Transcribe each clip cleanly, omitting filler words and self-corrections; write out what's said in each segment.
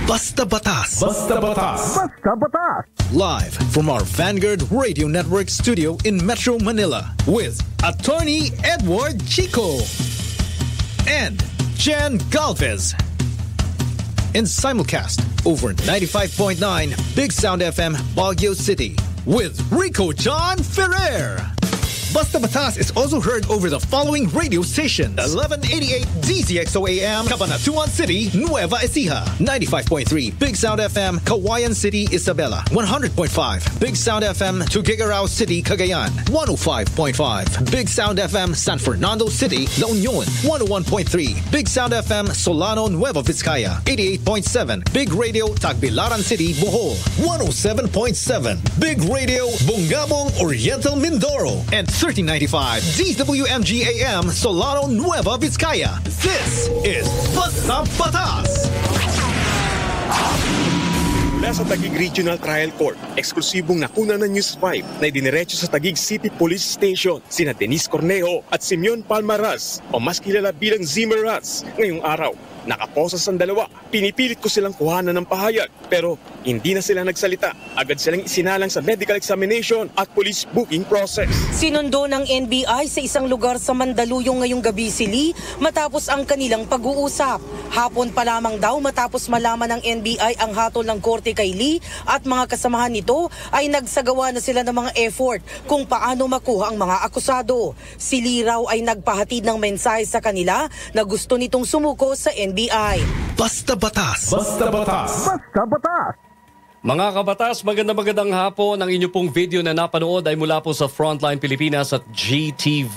Basta Batas. Basta Batas. Basta Batas. Live from our Vanguard Radio Network studio in Metro Manila with Attorney Edward Chico and Jen Galvez. In simulcast over 95.9 Big Sound FM Baguio City with Rico John Ferrer. Basta Batas is also heard over the following radio stations: 1188 DZXO AM, Cabanatuan City, Nueva Ecija; 95.3 Big Sound FM, Kawayan City, Isabela; 100.5 Big Sound FM, Tuguegarao City, Cagayan; 105.5 Big Sound FM, San Fernando City, La Union; 101.3 Big Sound FM, Solano, Nueva Vizcaya; 88.7 Big Radio, Tagbilaran City, Bohol; 107.7 Big Radio, Bungabong, Oriental, Mindoro; and 1395 DWMG AM, Solano, Nueva Vizcaya. This is Basta Batas. Mula sa Taguig Regional Trial Court, eksklusibong nakuna ng News 5 na idiniretso sa Taguig City Police Station sina Denise Cornejo at Simeon Palmaraz o mas kilala bilang Zimmeraz. Ngayong araw, nakaposas ang dalawa. Pinipilit ko silang kuhanan ng pahayag pero hindi na sila nagsalita. Agad silang isinalang sa medical examination at police booking process. Sinundo ng NBI sa isang lugar sa Mandaluyong ngayong gabi si Lee matapos ang kanilang pag-uusap. Hapon pa lamang daw matapos malaman ng NBI ang hatol ng korte kay Lee at mga kasamahan nito ay nagsagawa na sila ng mga effort kung paano makuha ang mga akusado. Si Lee raw ay nagpahatid ng mensahe sa kanila na gusto nitong sumuko sa NBI. Basta Batas. Basta Batas. Basta Batas. Mga kabatas, magandang hapon. Ang inyo pong video na napanood ay mula po sa Frontline Pilipinas at GTV.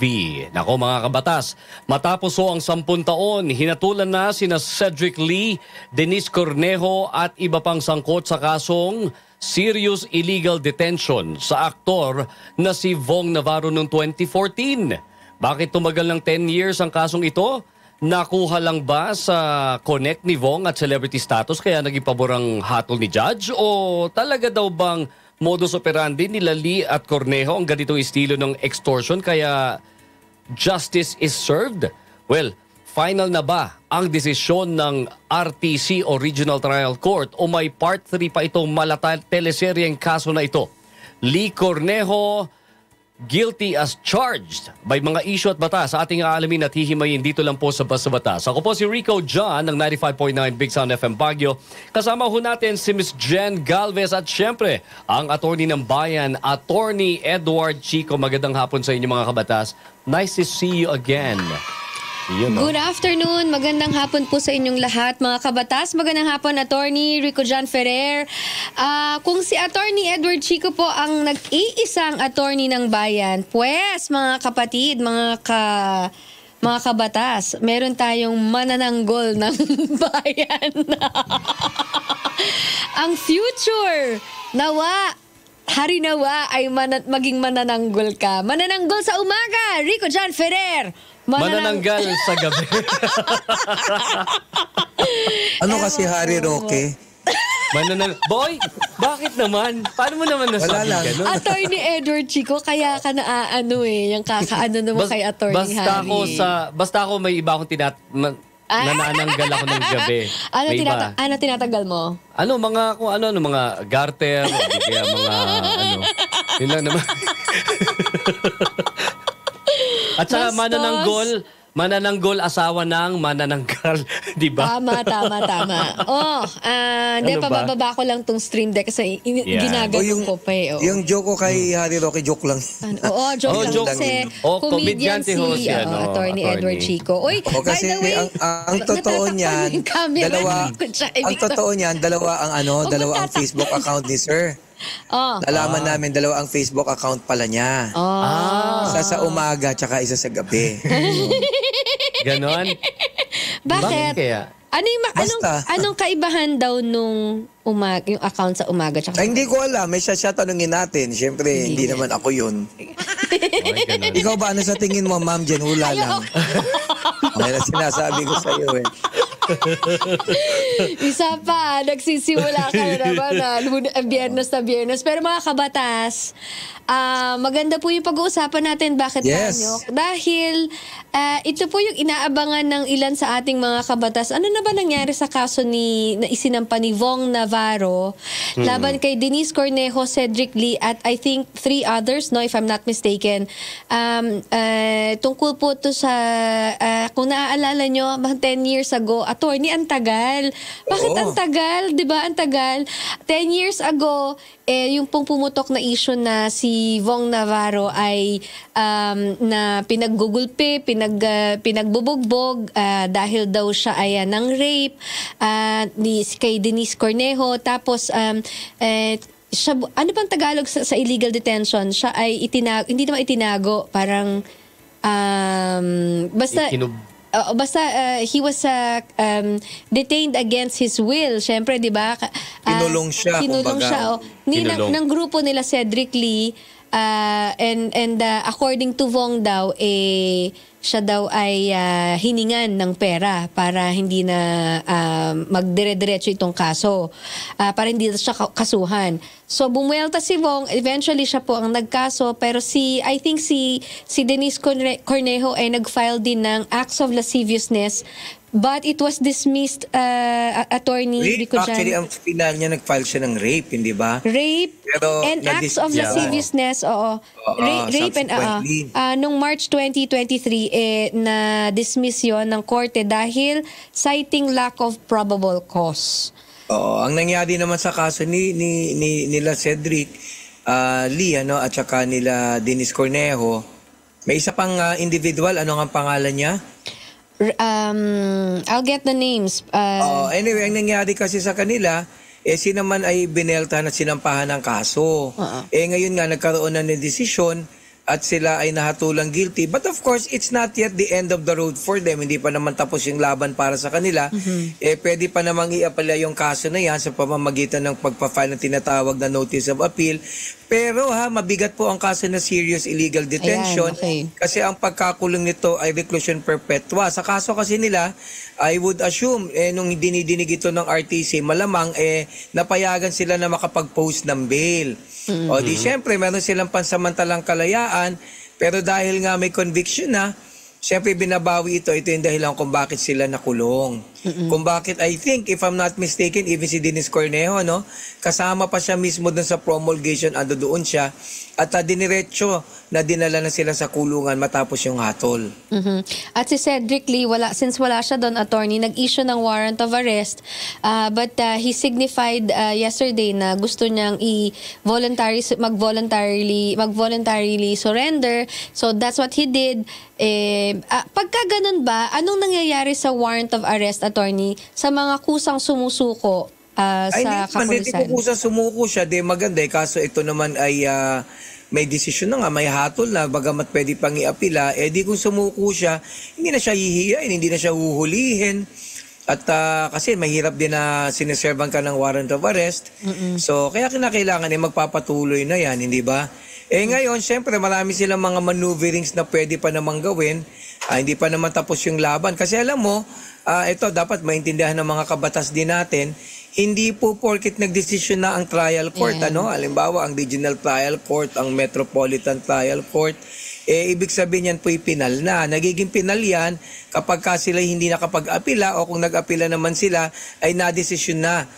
Nako mga kabatas, matapos ang 10 taon, hinatulan na sina Cedric Lee, Denise Cornejo at iba pang sangkot sa kasong serious illegal detention sa aktor na si Vong Navarro noong 2014. Bakit tumagal ng 10 years ang kasong ito? Nakuha lang ba sa connect ni Vong at celebrity status kaya naging pabor ang hatol ni Judge? O talaga daw bang modus operandi nila Lee at Cornejo ang ganitong estilo ng extortion kaya justice is served? Well, final na ba ang desisyon ng RTC o Regional Trial Court o may Part 3 pa itong teleseryeng kaso na ito? Lee Cornejo guilty as charged. May mga issue at batas sa ating aalamin at hihimayin dito lang po sa Basta Batas. Ako po si Rico John ng 95.9 Big Sound FM Baguio. Kasama ho natin si Ms. Jen Galvez at syempre ang attorney ng bayan, Attorney Edward Chico. Magandang hapon sa inyo mga kabatas. Nice to see you again. Good afternoon. Magandang hapon po sa inyong lahat, mga kabatas. Magandang hapon, Attorney Rico John Ferrer. Kung si Attorney Edward Chico po ang nag-iisang attorney ng bayan, pues, mga kapatid, mga kabatas, meron tayong manananggol ng bayan. Ang future, hari nawa ay maging manananggol ka. Manananggol sa umaga, Rico John Ferrer. Manananggal sa gabi. Ano kasi Harry Roque? Boy, bakit naman? Paano mo naman nasabi gano'n? Attorney Edward Chico, kaya ka yung kakaano naman kay Attorney Harry. Basta ako may iba akong nanananggal ako ng gabi. Ano tinatanggal mo? Mga garter, o di kaya mga yun lang naman. At saka manananggol asawa ng manananggal, di ba? Tama. Pababa ko lang tong stream deck kasi ginagano ko pa eh. Yung joke ko kay Harry Roque, joke lang. Joke lang kasi comedian si Attorney Edward Chico. By the way, ang totoo niyan, dalawa ang Facebook account ni Sir. Nalaman namin dalawa ang Facebook account pala niya. Isa sa umaga tsaka isa sa gabi. Ganon? Bakit kaya? Anong kaibahan daw nung yung account sa umaga tsaka hindi ko alam. May siya tanungin natin. Siyempre, hindi naman ako yun. Ikaw ba? Ano sa tingin mo, Ma'am Jen? Hula lang. May sinasabi ko sa'yo eh. Isa pa, nagsisimula ka na naman biyernes na biyernes. Pero mga kabatas, Maganda po yung pag-uusapan natin. Bakit Tanyok? Dahil ito po yung inaabangan ng ilan sa ating mga kabatas. Ano na ba nangyari sa kaso na isinampa ni Vong Navarro laban kay Denise Cornejo, Cedric Lee at I think 3 others, no, if I'm not mistaken. Tungkol po to sa kung naaalala nyo, 10 years ago, attorney, ang tagal. Bakit ang tagal? Diba? Ang tagal. 10 years ago, yung pong pumutok na issue na si Vong Navarro ay na pinaggugulpi, pinagbubugbog dahil daw siya ay ng rape kay Denise Cornejo. Tapos, siya, ano bang Tagalog sa illegal detention? Siya ay hindi naman itinago, parang basta he was detained against his will. Siyempre, di ba? Kinulong siya, kumbaga. Ng grupo nila Cedric Lee, and according to Vong daw, siya daw ay hiningan ng pera para hindi na magdire-diretso itong kaso. Para hindi siya kasuhan. So, bumuelta si Vong. Eventually, siya po ang nagkaso. Pero I think si Denise Cornejo ay nag-file din ng acts of lasciviousness. But it was dismissed, attorney Rico Jan. Actually, ang final niya, nag-file siya ng rape, hindi ba? Rape and acts of lasciviousness, oo. Rape and, nung March 2023, na-dismiss yon ng korte dahil citing lack of probable cause. Oo, ang nangyari naman sa kaso nila Cedric Lee, at saka nila Denise Cornejo, may isa pang individual, ano ang pangalan niya? I'll get the names. Anyway, ang nangyari kasi sa kanila, sila man ay bineltahan at sinampahan ng kaso. Ngayon nga, nagkaroon na ng desisyon at sila ay nahatulang guilty. But of course, it's not yet the end of the road for them. Hindi pa naman tapos yung laban para sa kanila. Pwede pa namang i-apela yung kaso na yan sa pamamagitan ng pagpa-file ng tinatawag na notice of appeal. Pero mabigat po ang kaso na serious illegal detention. Kasi ang pagkakulong nito ay reclusion perpetua. Sa kaso kasi nila, I would assume, nung dinidinig ito ng RTC, malamang napayagan sila na makapag-post ng bail. O di syempre, meron silang pansamantalang kalayaan, pero dahil nga may conviction na, syempre binabawi ito. Ito yung dahilan kung bakit sila nakulong. Kung bakit, I think, if I'm not mistaken, even si Denise Cornejo, kasama pa siya mismo dun sa promulgation, ando doon siya, at diniretso na dinala na sila sa kulungan matapos yung hatol. At si Cedric Lee, since wala siya doon, attorney, nag-issue ng warrant of arrest, but he signified yesterday na gusto niyang mag-voluntarily surrender. So that's what he did. Pagka ganun ba, anong nangyayari sa warrant of arrest, attorney, sa mga kusang sumusuko sa kapulisan? Hindi kusang sumuko siya, maganda. Kaso ito naman ay may desisyon na nga, may hatol na, bagamat pwede pang iapila, di kung sumuko siya, hindi na siya hihiyain, hindi na siya huhulihin. At kasi mahirap din na siniservan ka ng warrant of arrest. So, kaya kinakailangan magpapatuloy na yan, hindi ba? Ngayon, syempre, marami silang mga maneuverings na pwede pa namang gawin. Hindi pa naman tapos yung laban. Kasi alam mo, ito dapat maintindihan ng mga kabatas din natin, hindi po porket nagdesisyon na ang trial court, halimbawa ang regional trial court, ang metropolitan trial court, ibig sabihin yan po'y pinal na. Nagiging pinal yan kapag sila hindi nakapag-apila o kung nag-apila naman sila ay nadesisyon na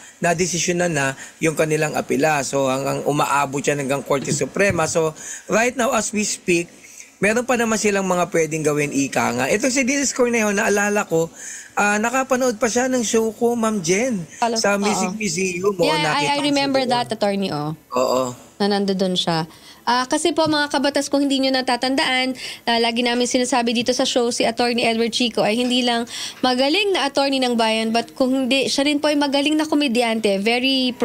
yung kanilang apila. So hanggang umaabot yan hanggang Korte Suprema. So right now as we speak, meron pa naman silang mga pwedeng gawin, ika nga. Ito si Denise Cornejo, naalala ko, nakapanood pa siya ng show ko, Ma'am Jen, sa Music Museum. I remember that, attorney. Oo. Na nandoon siya. Kasi po mga kabatas, kung hindi nyo natatandaan, lagi namin sinasabi dito sa show, si Attorney Edward Chico ay hindi lang magaling na attorney ng bayan, but kung hindi, siya rin po ay magaling na komedyante. Very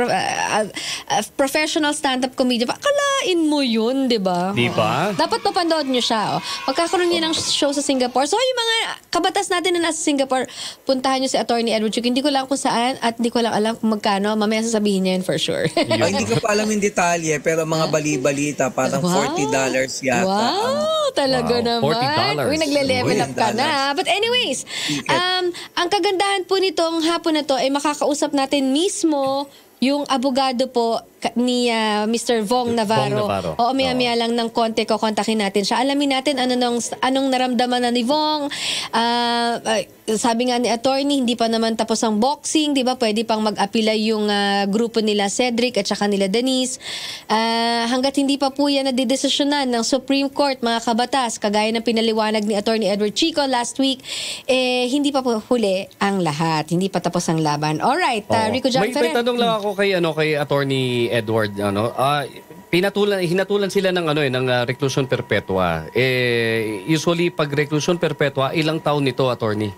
professional stand-up comedian. Akalain mo yun, di ba? Di ba? Dapat mapanood nyo siya. Magkakaroon niya ng show sa Singapore. So yung mga kabatas natin na nasa Singapore, puntahan nyo si Attorney Edward Chico. Hindi ko lang kung saan at hindi ko lang alam kung magkano. Mamaya sasabihin niya yun for sure. Hindi ko pa alam yung detalye, pero mga bali-balita, parang $40 yata. Wow, talaga naman. $40. Uy, nagle-level up ka na. But anyways, ang kagandahan po nitong hapon na to ay makakausap natin mismo yung abogado po Mr. Vong Navarro. Oo, maya lang ng konti kukontakin natin siya. Alamin natin anong naramdaman na ni Vong. Sabi nga ni attorney, hindi pa naman tapos ang boxing, 'di ba? Pwede pang mag-apila yung grupo nila Cedric at saka nila Denise. Hangga't hindi pa po yan nadidesisyonan ng Supreme Court, mga kabatas, kagaya ng pinaliwanag ni Attorney Edward Chico last week, hindi pa po huli ang lahat. Hindi pa tapos ang laban. Alright, Rico John Ferrer. May tanong lang ako kay Attorney Edward, hinatulan sila ng ng reclusion perpetua. Usually pag reclusion perpetua, ilang taon nito, attorney?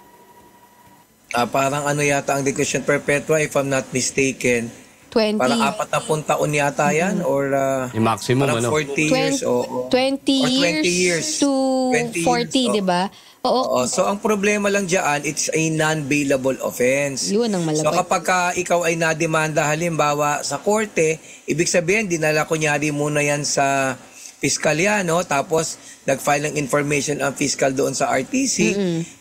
Parang yata ang reclusion perpetua, if I'm not mistaken. 20. Parang 40 taon yata yan or yung maximum 40 years 20 years to 40, 'di ba? Oo. So ang problema lang diyan, it's a non-bailable offense. Yun ang malapit. So kapag ikaw ay nademanda halimbawa sa korte, ibig sabihin dinala kunyari muna yan sa piskalya, no? Tapos nag-file ng information ang fiscal doon sa RTC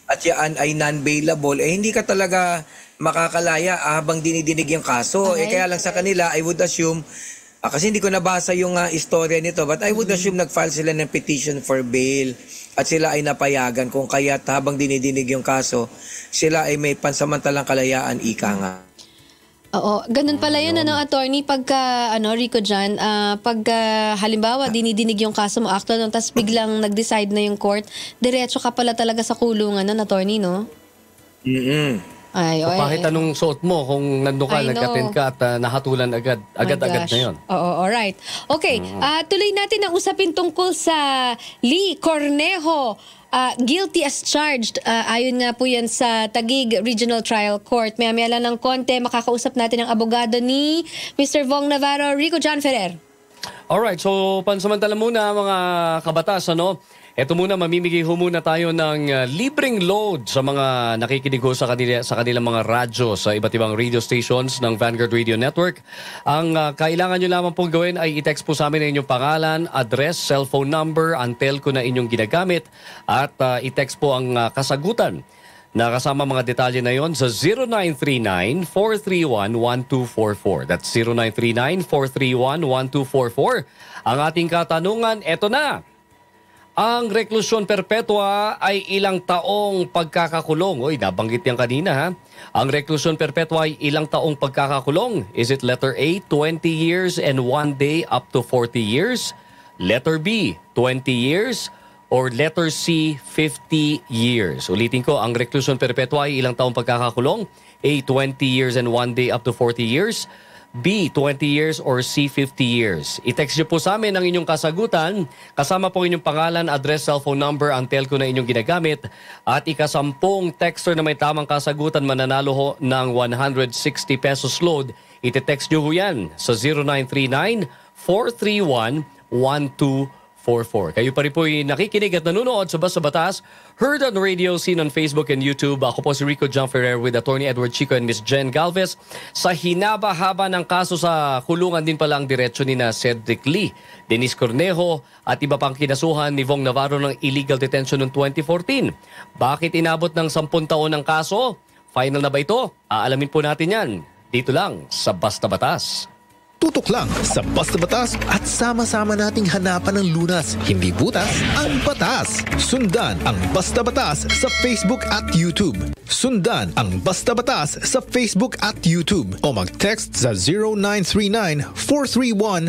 at yan ay non-bailable, hindi ka talaga makakalaya habang dinidinig yung kaso. Okay. Kaya lang sa kanila, I would assume, kasi hindi ko nabasa yung istorya nito, but I would assume nag-file sila ng petition for bail at sila ay napayagan kung kaya't habang dinidinig yung kaso, sila ay may pansamantalang kalayaan, ika nga. Oo, ganun pala yun, attorney, pagka, Rico John, pagka halimbawa, dinidinig yung kaso mo, actual, tapos biglang nag-decide na yung court, diretso ka pala talaga sa kulungan, attorney, no? Kahit anong suot mo, kung nandun ka, nag-attend ka at nahatulan agad-agad na yun. Oo, alright. Okay, tuloy natin ang usapin tungkol sa Lee Cornejo. Guilty as charged. Ayon nga po yan sa Taguig Regional Trial Court. Maya lang ng konti, makakausap natin ang abogado ni Mr. Vong Navarro, Rico John Ferrer. Alright, so pansamantala muna mga kabatas, Ito muna, mamimigay muna tayo ng libreng load sa mga nakikinig sa kanilang mga radyo sa iba't ibang radio stations ng Vanguard Radio Network. Ang kailangan nyo lamang pong gawin ay i-text po sa amin ang inyong pangalan, address, cellphone number, ang telco na inyong ginagamit at i-text po ang kasagutan. Nakasama mga detalye na yon sa 0939-431-1244. That's 0939-431-1244. Ang ating katanungan, eto na. Ang reklusyon perpetua ay ilang taong pagkakakulong. Uy, nabanggit yan kanina, ha? Ang reklusyon perpetua ay ilang taong pagkakakulong. Is it letter A, 20 years and 1 day up to 40 years? Letter B, 20 years? Or letter C, 50 years? Ulitin ko, ang reklusyon perpetua ay ilang taong pagkakakulong? A, 20 years and 1 day up to 40 years? B, 20 years or C, 50 years. I-text nyo po sa amin ang inyong kasagutan. Kasama po inyong pangalan, address, cellphone number, ang telco na inyong ginagamit. At ikasampung texter na may tamang kasagutan mananalo ho ng 160 pesos load. I-text nyo ho yan sa 0939-431-1244. Kayo pa rin po nakikinig at nanonood sa Basta Batas, heard on radio, seen on Facebook and YouTube. Ako po si Rico John Ferrer with Attorney Edward Chico and Miss Jen Galvez. Sa hinaba-haba ng kaso sa kulungan din pala ang diretsyo ni na Cedric Lee, Denise Cornejo at iba pang kinasuhan ni Vong Navarro ng illegal detention noong 2014. Bakit inabot ng 10 taon ang kaso? Final na ba ito? Aalamin po natin yan. Dito lang sa Basta Batas. Tutok lang sa Basta Batas at sama-sama nating hanapan ng lunas, hindi butas, ang batas. Sundan ang Basta Batas sa Facebook at YouTube. Sundan ang Basta Batas sa Facebook at YouTube o mag-text sa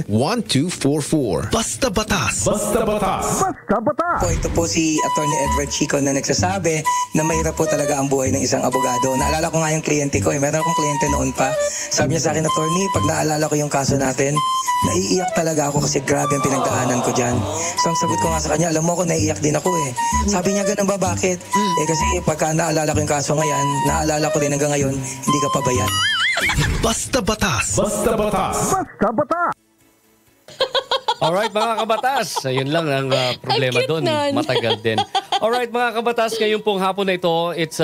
0939-431-1244. Basta Batas. Basta Batas. Basta Batas. Ito po si Attorney Edward Chico na nagsasabi na mahirap po talaga ang buhay ng isang abogado. Naalala ko nga yung kliyente ko. Meron akong kliyente noon pa. Sabi niya sa akin, Attorney, pag naalala ko yung kaso natin, naiiyak talaga ako kasi grabe ang pinagdaanan ko dyan. So ang sagot ko nga sa kanya, alam mo ako, naiiyak din ako eh. Sabi niya, ganun ba? Bakit? Kasi pagka naalala ko yung kaso ngayon, naalala ko din hanggang ngayon, hindi ka pa ba yan? Basta Batas. Basta Batas. Basta Batas. Alright mga kabatas, ayun lang ang problema doon. Matagal din. Alright mga kabatas, ngayong pong hapon na ito, it's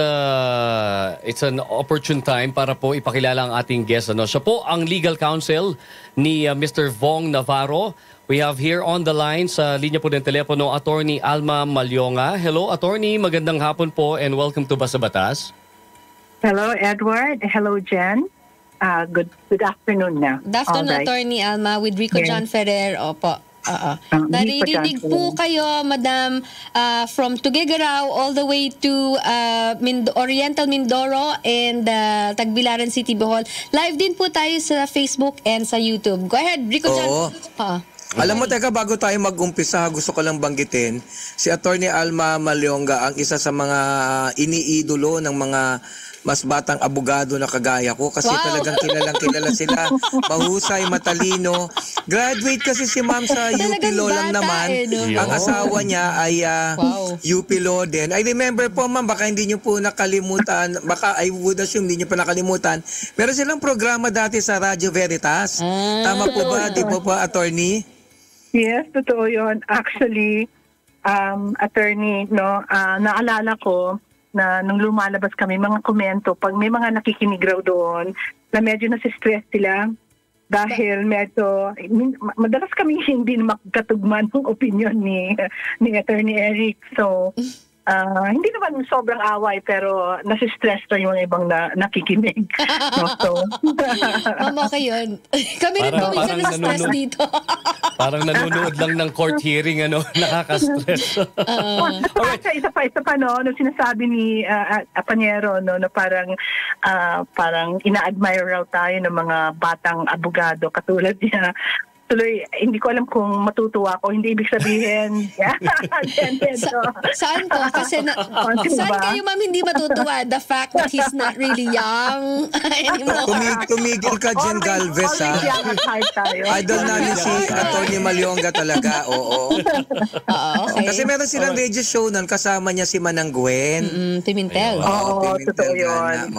an opportune time para po ipakilala ang ating guest. Siya po ang legal counsel ni Mr. Vong Navarro. We have here on the line sa linya po ng telepono, Attorney Alma Malyonga. Hello Attorney, magandang hapon po and welcome to Basta Batas. Hello Edward, hello Jen. Good afternoon na. Good afternoon, Alright. Attorney Alma, with Rico Yes. John Ferrer. Opo. Naririnig Rico John po kayo, Madam, from Tuguegarao all the way to Oriental Mindoro and Tagbilaran City, Bohol. Live din po tayo sa Facebook and sa YouTube. Go ahead, Rico John. Oo. Alam mo, teka, bago tayo mag-umpisa, gusto ko lang banggitin, si Attorney Alma Malyonga ang isa sa mga iniidolo ng mga mas batang abogado na kagaya ko kasi talagang kilala sila. Mahusay, matalino. Graduate kasi si ma'am sa UP Talagang Law lang bata naman. no? Ang asawa niya ay UP Law din. I remember po ma'am, baka hindi niyo po nakalimutan, baka I would assume hindi niyo pa nakalimutan. Meron silang programa dati sa Radyo Veritas. Tama po ba? Di po pa, attorney? Yes, totoo yun. Actually, attorney, no, naalala ko na nung lumalabas kami, mga komento, pag may mga nakikinig raw doon, na medyo nasistress sila dahil medyo, madalas kami hindi magkatugman ng opinion ni Attorney Eric. So, hindi naman sobrang away pero nasistress na yung ibang nakikinig. No? So, Okay yun. Kami rin po minsan na-stress dito. Parang nanonood lang ng court hearing, nakaka-stress. Isa pa, no, nung sinasabi ni Apanyero, no, na parang ina-admire raw tayo ng mga batang abogado katulad niya. Tuloy, hindi ko alam kung matutuwa ako. Hindi ibig sabihin. Saan po? Kasi saan kayo, ma'am, hindi matutuwa? The fact that he's not really young anymore. Tumigil ka dyan, Galvez, ha? Idol namin si Attorney Malyonga talaga, oo. Okay. Kasi meron silang radio show nun, kasama niya si Manang Gwen. Pimentel. Oo, totoo yun.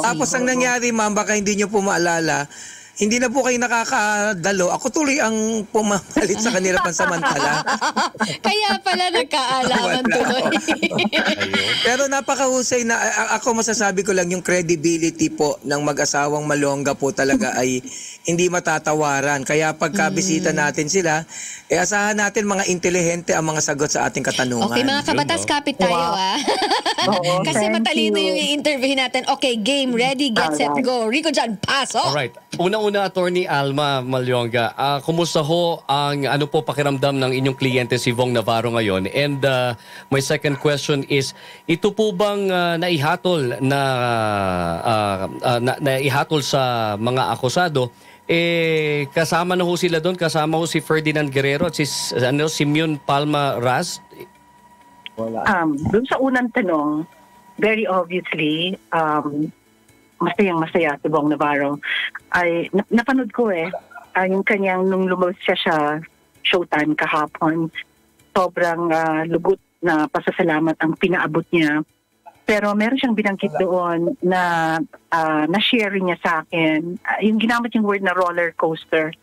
Tapos ang nangyari, ma'am, baka hindi niyo po maalala, hindi na po kayo nakakadalo. Ako tuloy ang pumamalit sa kanila pansamantala. Kaya pala nagkaalaman tuloy. Pero napakahusay na, ako masasabi ko lang yung credibility po ng mag-asawang Malyonga po talaga ay hindi matatawaran. Kaya pagkabisita natin sila, asahan natin mga intelihente ang mga sagot sa ating katanungan. Okay, mga kabatas, kapit tayo, Kasi matalino yung i-interview natin. Okay, game, ready, get, set, go. Rico John, pasok! Alright. Una, Attorney Alma Malyonga, kumusta ho ang po pakiramdam ng inyong kliyente si Vong Navarro ngayon? And my second question is, ito po bang naihatol naihatol sa mga akusado? Kasama na ho sila doon, kasama ho si Ferdinand Guerrero at si Simeon Palma Ras? Doon sa unang tanong, very obviously, masayang-masaya si Vong Navarro. Ay, napanood ko yung kanyang nung lumabas siya Showtime kahapon. Sobrang lugot na pasasalamat ang pinaabot niya. Pero meron siyang binanggit doon na na-share niya sa akin. Yung ginamit yung word na roller coaster.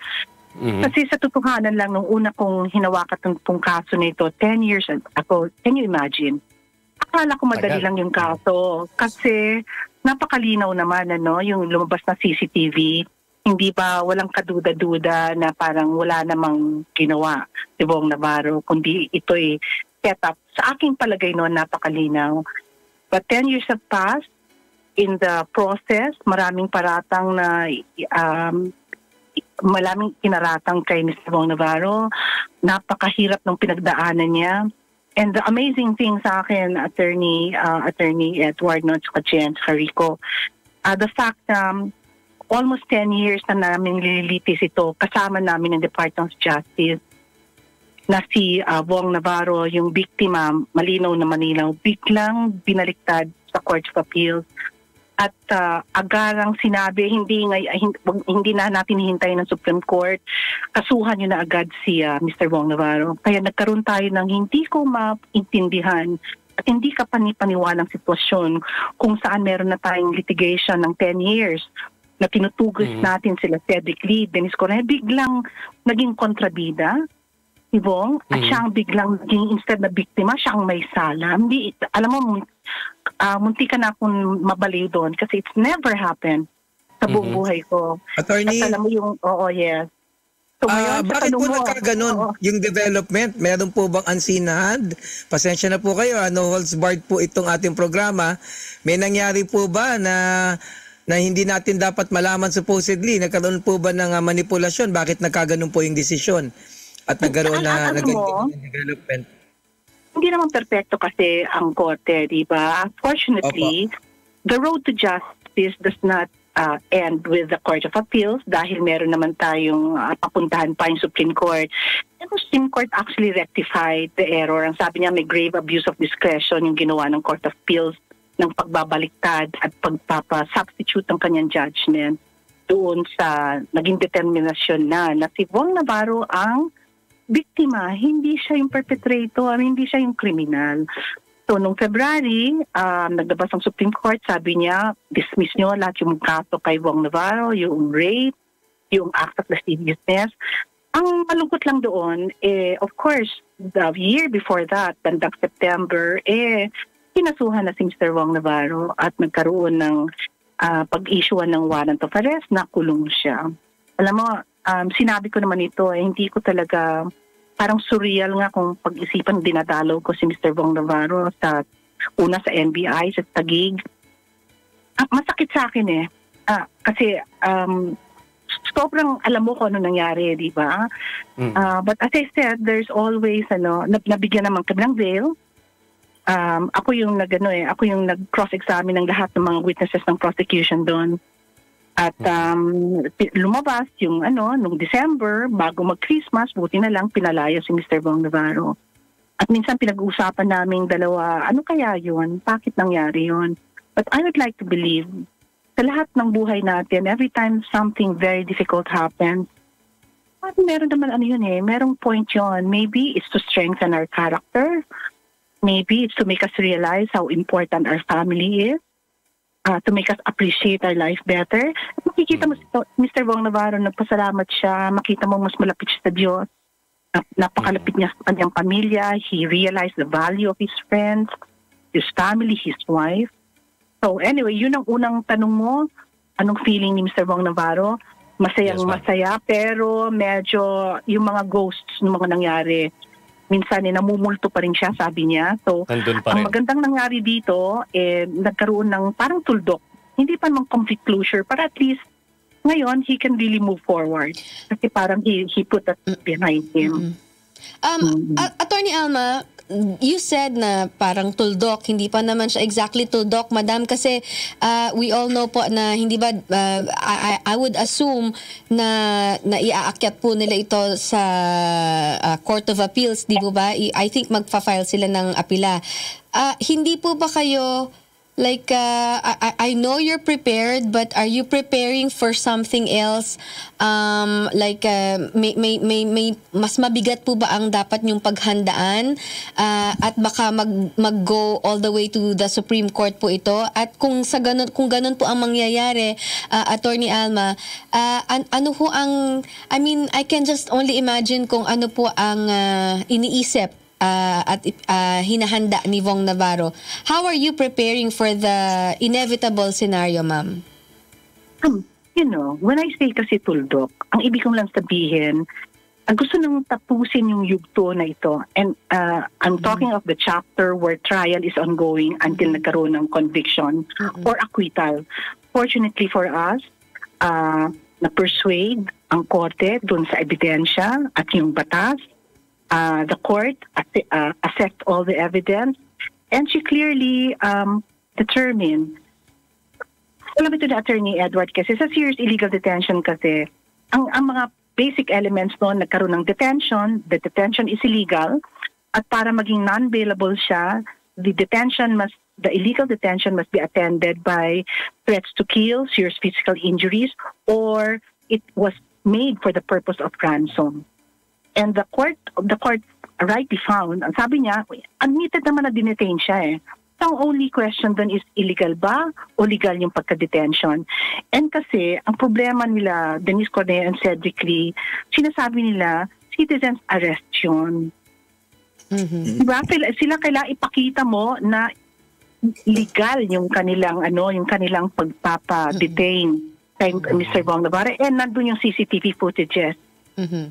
Kasi sa totohanan lang, nung una kong hinawakan itong kaso nito, 10 years ago, can you imagine? Akala ko madali lang yung kaso. Kasi napakalinaw naman, yung lumabas na CCTV. Hindi ba walang kaduda-duda na parang wala namang ginawa si Vong Navarro, kundi ito'y set up. Sa aking palagay noon, napakalinaw. But 10 years have passed. In the process, maraming paratang na maraming kinaratang kay Mr. Vong Navarro. Napakahirap ng pinagdaanan niya. And the amazing thing sa akin, Attorney Edward, at Jen Rico, the fact almost 10 years na namin nililitis ito, kasama namin ng Department of Justice, na si Vong Navarro, yung biktima, malinaw na Manila, biglang binaliktad sa Court of Appeals. At agarang sinabi, hindi na natin hintay ng Supreme Court, kasuhan nyo na agad si Mr. Vong Navarro. Kaya nagkaroon tayo ng hindi ko maintindihan at hindi ka panipaniwalang sitwasyon kung saan meron na tayong litigation ng 10 years na tinutugis natin sila Cedric Lee, Dennis Correa, biglang naging kontrabida si Vong at siya ang biglang naging instead na biktima, siya ang may sala. Hindi, alam mo, munti ka na akong mabaliw doon kasi it's never happened sa buong buhay ko. Attorney, at alam mo yung, yes. So, bakit po nagkaganon yung development? Meron po bang unseen hand? Pasensya na po kayo, no holds barred po itong ating programa. May nangyari po ba na na hindi natin dapat malaman supposedly? Nagkaroon po ba ng manipulasyon? Bakit nagkaganon po yung desisyon? At nagkaroon na development? Hindi naman perfecto kasi ang korte, di ba? Fortunately, the road to justice does not end with the Court of Appeals dahil meron naman tayong papuntahan pa yung Supreme Court. And the Supreme Court actually rectified the error. Ang sabi niya may grave abuse of discretion yung ginawa ng Court of Appeals ng pagbabaliktad at pagpapa-substitute ng kanyang judgment doon sa naging determinasyon na si Wong Navarro ang biktima, hindi siya yung perpetrator, hindi siya yung kriminal. So, noong February, naglabas ang Supreme Court, sabi niya, dismiss nyo lahat yung kaso kay Wong Navarro, yung rape, yung act of lasciviousness. Ang malungkot lang doon, of course, the year before that, bandang September, kinasuhan na si Mr. Wong Navarro at nagkaroon ng pag-issuean ng warrant of arrest, nakulong siya. Alam mo, sinabi ko naman ito, hindi ko talaga, parang surreal nga kung pag-isipan, dinadalaw ko si Mr. Wong Navarro sa NBI, sa Taguig. Masakit sa akin kasi sobrang alam mo kung ano nangyari, di ba? But as I said, there's always, nabigyan naman kami ng bail. Ako yung nag-cross-examine ng lahat ng mga witnesses ng prosecution doon. At lumabas yung nung December, bago mag-Christmas, buti na lang pinalaya si Mr. Wong Navarro. At minsan pinag-uusapan naming dalawa, ano kaya yun? Bakit nangyari yun? But I would like to believe, sa lahat ng buhay natin, every time something very difficult happens, meron naman merong point yun. Maybe it's to strengthen our character. Maybe it's to make us realize how important our family is, to make us appreciate our life better. Makikita mo si Mr. Wong Navarro, nagpasalamat siya, makita mo mas malapit siya sa Diyos, napakalapit niya sa kanyang pamilya, he realized the value of his friends, his family, his wife. So anyway, yun ang unang tanong mo, anong feeling ni Mr. Wong Navarro? Masaya, pero medyo yung mga ghosts ng mga nangyari, minsan namumulto pa rin siya, sabi niya. So, ang magandang nangyari dito, nagkaroon ng parang tuldok. Hindi pa naman complete closure, but at least ngayon, he can really move forward. Kasi parang he put that behind him. Attorney Alma, you said na parang tuldok, hindi pa naman siya exactly tuldok, madam, kasi we all know po na hindi ba I would assume na iaakyat po nila ito sa Court of Appeals, di ba? I think magfa-file sila ng apila. Hindi po ba kayo like I know you're prepared, but are you preparing for something else? May mas mabigat po ba ang dapat niyong paghandaan? At baka mag-go all the way to the Supreme Court po ito? At kung ganun po ang mangyayari, Attorney Alma, ano po ang, I mean, I can just only imagine kung ano po ang iniisip at hinahanda ni Wong Navarro. How are you preparing for the inevitable scenario, ma'am? When I say kasi tuldok, ang ibig kong lang sabihin, gusto nang tapusin yung yugto na ito. And I'm talking of the chapter where trial is ongoing until nagkaroon ng conviction or acquittal. Fortunately for us, na-persuade ang korte dun sa ebidensya at yung batas. The court assessed all the evidence, and she clearly determined. Alam ito na Attorney Edward, kasi sa serious illegal detention kasi, ang mga basic elements doon, nagkaroon ng detention, the detention is illegal, at para maging non-bailable siya, the illegal detention must be attended by threats to kill, serious physical injuries, or it was made for the purpose of ransom. And the court rightly found, ang sabi niya, admitted naman na dinetain siya So, ang only question dun is illegal ba o legal yung pagka-detention? And kasi, ang problema nila, Denise Corneo and Cedric Lee, sinasabi nila, citizen's arrest yun. Diba? Sila kailangan ipakita mo na legal yung kanilang pagpapa-detain kay Mr. Wong Navarro. And nandun yung CCTV footages.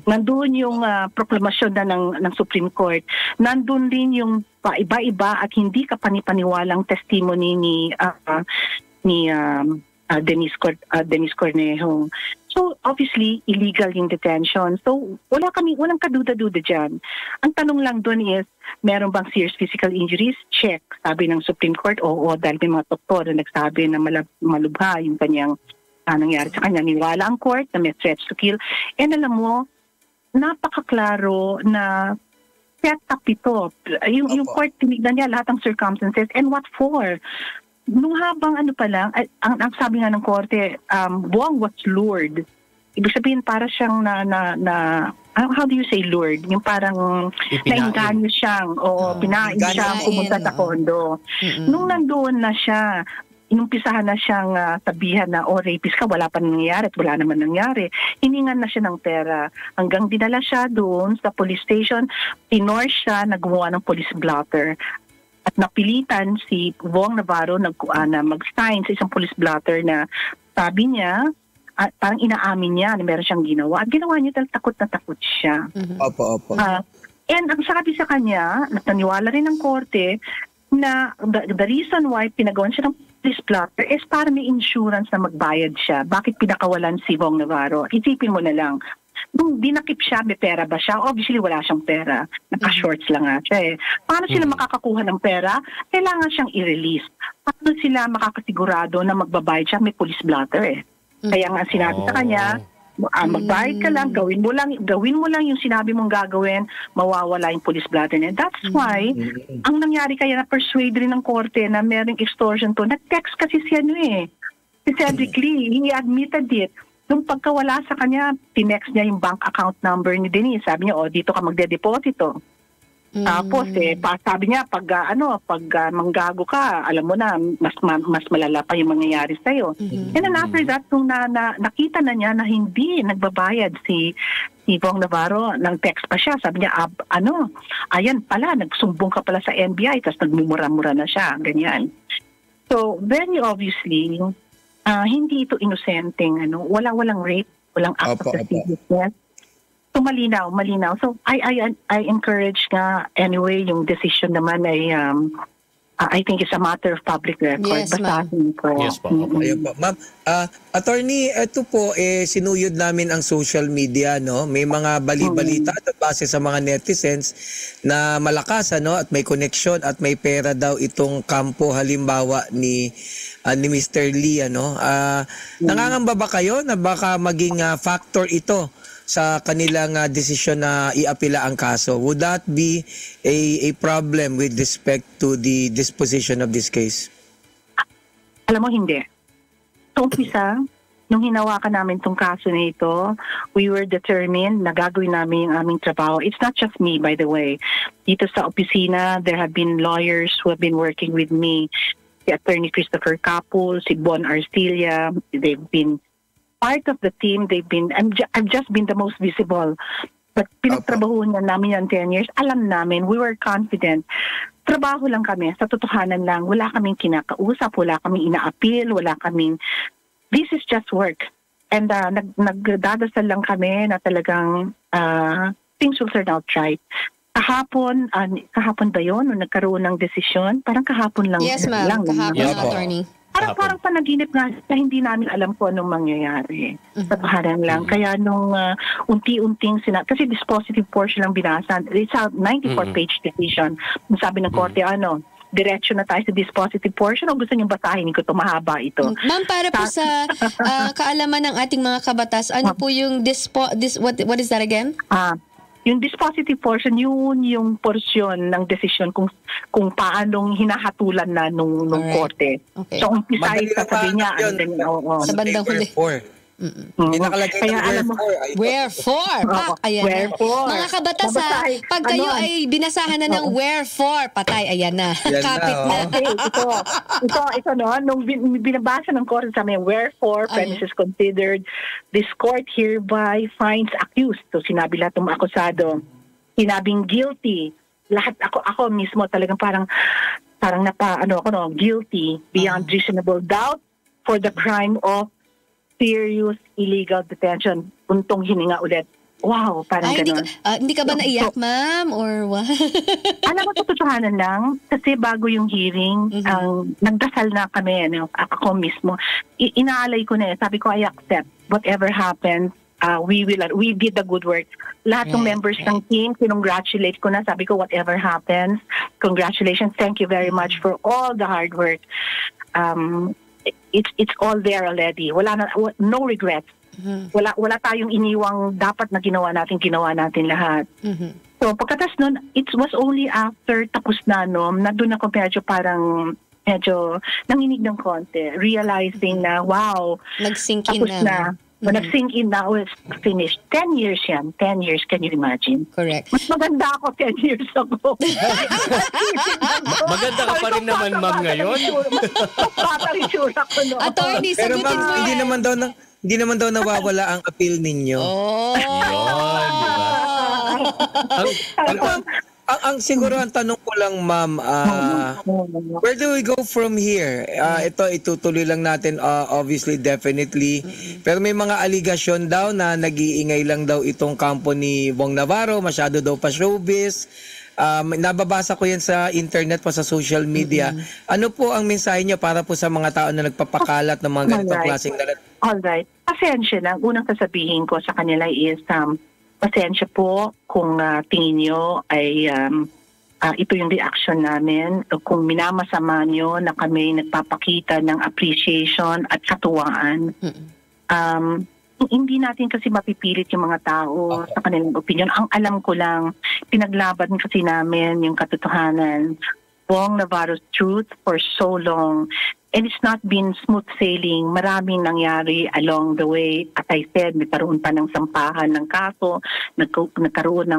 Nandun yung proklamasyon na ng Supreme Court. Nandun din yung paiba-iba at hindi ka panipaniwalang testimony ni Denise Cornejo. So obviously illegal yung detention. So walang kaduda-duda dyan. Ang tanong lang doon is, meron bang serious physical injuries? Check. Sabi ng Supreme Court, oo, dahil may mga doktor na nagsabi na malubha yung kanyang nangyari sa kanya. Niwala ang court na may threats to kill. And alam mo, napakaklaro na set up ito. Yung court, tinignan niya lahat ng circumstances. And what for? Nung habang pa lang, ang sabi nga ng korte, Buang was lured. Ibig sabihin, para siyang how do you say lured? Yung parang nainganyo siyang, pinain siyang pumunta sa kondo. Nung nandoon na siya, inumpisahan na siyang sabihan na, rapist ka, wala pa nangyayari at wala naman nangyari. Hiningan na siya ng pera. Hanggang dinala siya doon sa police station, tinor siya, naggumawa ng police blotter. At napilitan si Buang Navarro na mag-sign sa isang police blotter na sabi niya, parang inaamin niya na meron siyang ginawa. At ginawa niya dahil takot na takot siya. Opo. And ang sabi sa kanya, naniwala rin ng korte, na the reason why pinagawan siya ng police blotter is para may insurance na magbayad siya. Bakit pinakawalan si Buang Navarro? Isipin mo na lang. Nung dinakip siya, may pera ba siya? Obviously, wala siyang pera. Naka-shorts lang nga siya eh. Paano sila makakakuha ng pera? Kailangan siyang i-release. Paano sila makakasigurado na magbabayad siya? May police blotter eh. Kaya nga sinabi sa kanya, magbayad ka lang, gawin mo lang yung sinabi mong gagawin, mawawala yung police blotter niya. That's why, ang nangyari kaya na-persuade rin ng korte na merong extortion to, nag-text kasi si Cedric Lee, he admitted it. Nung pagkawala sa kanya, tinext niya yung bank account number ni Denise. Sabi niya, dito ka magde-deposito. Tapos, sabi niya, pag manggago ka, alam mo na, mas malala pa yung mangyayari sa'yo. And then after that, nung nakita na niya na hindi nagbabayad si Buang Navarro, nang text pa siya, sabi niya, ayan pala, nagsumbong ka pala sa NBI, tapos nagmumura-mura na siya, ganyan. So, very obviously, hindi ito inosenteng, walang rape, walang act of lasciviousness. So malinaw. So I encourage nga anyway yung decision naman ay I think it's a matter of public record. Yes, ma'am. Yes po. Ma'am, attorney, ito po sinuyod namin ang social media, no? May mga bali-balita at base sa mga netizens na malakas at may connection at may pera daw itong kampo halimbawa ni Mr. Lee, nangangamba ba kayo na baka maging factor ito sa kanilang desisyon na iapila ang kaso? Would that be a problem with respect to the disposition of this case? Alam mo, hindi. So, umpisa, nung hinawakan namin tong kaso na ito, we were determined na gagawin namin yung aming trabaho. It's not just me, by the way. Dito sa opisina, there have been lawyers who have been working with me. Si Attorney Christopher Capul, si Bon Arcilla, they've been part of the team. I've just been the most visible. But pinagtrabahuhan namin yan 10 years. Alam namin, we were confident. Trabaho lang kami. Sa totohanan lang, wala kaming kinakausap, wala kaming ina-appeal, wala kaming... This is just work. And nagdadasal lang kami na talagang things will turn out right. Kahapon ba yun? Nung nagkaroon ng desisyon? Parang kahapon lang. Yes, ma'am. Kahapon, attorney. Parang panaginip nga na hindi namin alam po anong mangyayari. Sa tahanan lang. Kaya nung unti-unting kasi dispositive portion lang binasa. It's a 94-page decision. Sabi ng korte, diretso na tayo sa dispositive portion o gusto niyong basahin ko ito, mahaba ito. Ma'am, para po sa kaalaman ng ating mga kabatas, ano po yung what is that again? Yung dispositive portion, yun yung portion ng desisyon kung paanong hinahatulan na nung korte. Okay. So, umpisay sasabihin niya, sa bandang huli. Nakalagay ng wherefore. Ayan wherefore. Mga kabatas, pag kayo ay binasahan na ng wherefore, patay, ayan na. Kapit na. Okay, ito nung binabasa ng korte sa amin, wherefore, premises considered, this court hereby finds accused. So, sinabi lahat ng akusado. Sinabing guilty. Lahat ako mismo talagang parang guilty beyond reasonable doubt for the crime of serious illegal detention. Puntong hininga ulit. wow, parang Ay, gano'n. hindi ka ba naiyak, ma'am? Or what? Alam mo, totohanan lang, kasi bago yung hearing, nagdasal na kami, ako mismo. Inaalay ko na sabi ko, I accept whatever happens. We did the good work. Lahat ng members ng team, congratulate ko na. Sabi ko, whatever happens, congratulations. Thank you very much for all the hard work. It's all there already. No regrets. Wala tayong iniwang dapat na ginawa natin lahat. So pagkatas nun, it was only after tapos na doon ako medyo nanginig ng konti, realizing na wow, Nag-sink in tapos na. Nag-sink in na, it's finished. 10 years yan. 10 years, can you imagine? Correct. Mas maganda ako 10 years ago. Maganda ka pa rin naman, ma'am, ngayon. Bata rin sura ko, no? Attorney, Pero sagutin ma'am, mo hindi yan. naman daw nawawala ang appeal ninyo. Oh. Yun, di ba? Ang siguro ang tanong ko lang, ma'am, where do we go from here? Ito, itutuloy lang natin, obviously, definitely. Pero may mga aligasyon daw na nag-iingay lang daw itong kampo ni Bong Navarro, masyado daw pa showbiz. Nababasa ko yan sa internet pa sa social media. Ano po ang mensahe niyo para po sa mga tao na nagpapakalat ng mga ganitong klaseng narrative? Alright. Pasensya lang. Unang sasabihin ko sa kanila is, pasensya po kung tingin nyo ay ito yung reaction namin. Kung minamasama nyo na kami nagpapakita ng appreciation at katuwaan. Hindi natin kasi mapipilit yung mga tao sa kanilang opinion. Ang alam ko lang, pinaglaban kasi namin yung katotohanan. Bong Navarro's truth for so long. And it's not been smooth sailing. Maraming nangyari along the way. As I said, nagkaroon pa ng sampahan ng kaso, nagkaroon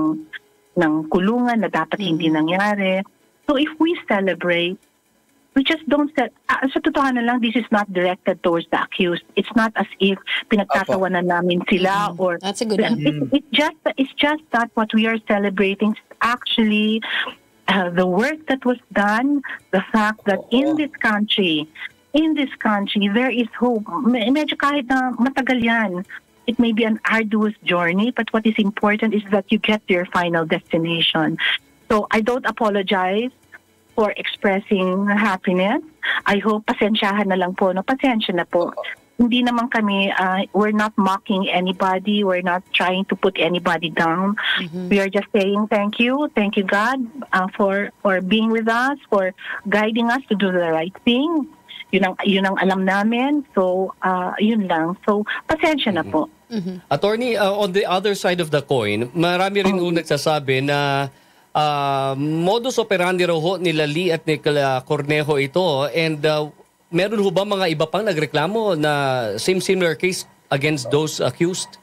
ng kulungan na dapat hindi nangyari. So if we celebrate, we just don't sa totohanan lang, this is not directed towards the accused. It's not as if pinagtatawanan namin sila or That's a good one. It's just that what we are celebrating is actually the work that was done, the fact that in this country, there is hope. Medyo kahit na matagal yan, it may be an arduous journey, but what is important is that you get to your final destination. So I don't apologize for expressing happiness. I hope, pasensyahan na lang po, no? Pasensya na po. Hindi naman kami, we're not mocking anybody, we're not trying to put anybody down. We are just saying thank you God for being with us, for guiding us to do the right thing. Yun ang alam namin. So, yun lang. So, pasensya na po. Attorney, on the other side of the coin, marami rin nagsasabi na modus operandi raw ho nila Lee at Nicola Cornejo ito, and meron ho ba mga iba pang nagreklamo na similar case against those accused?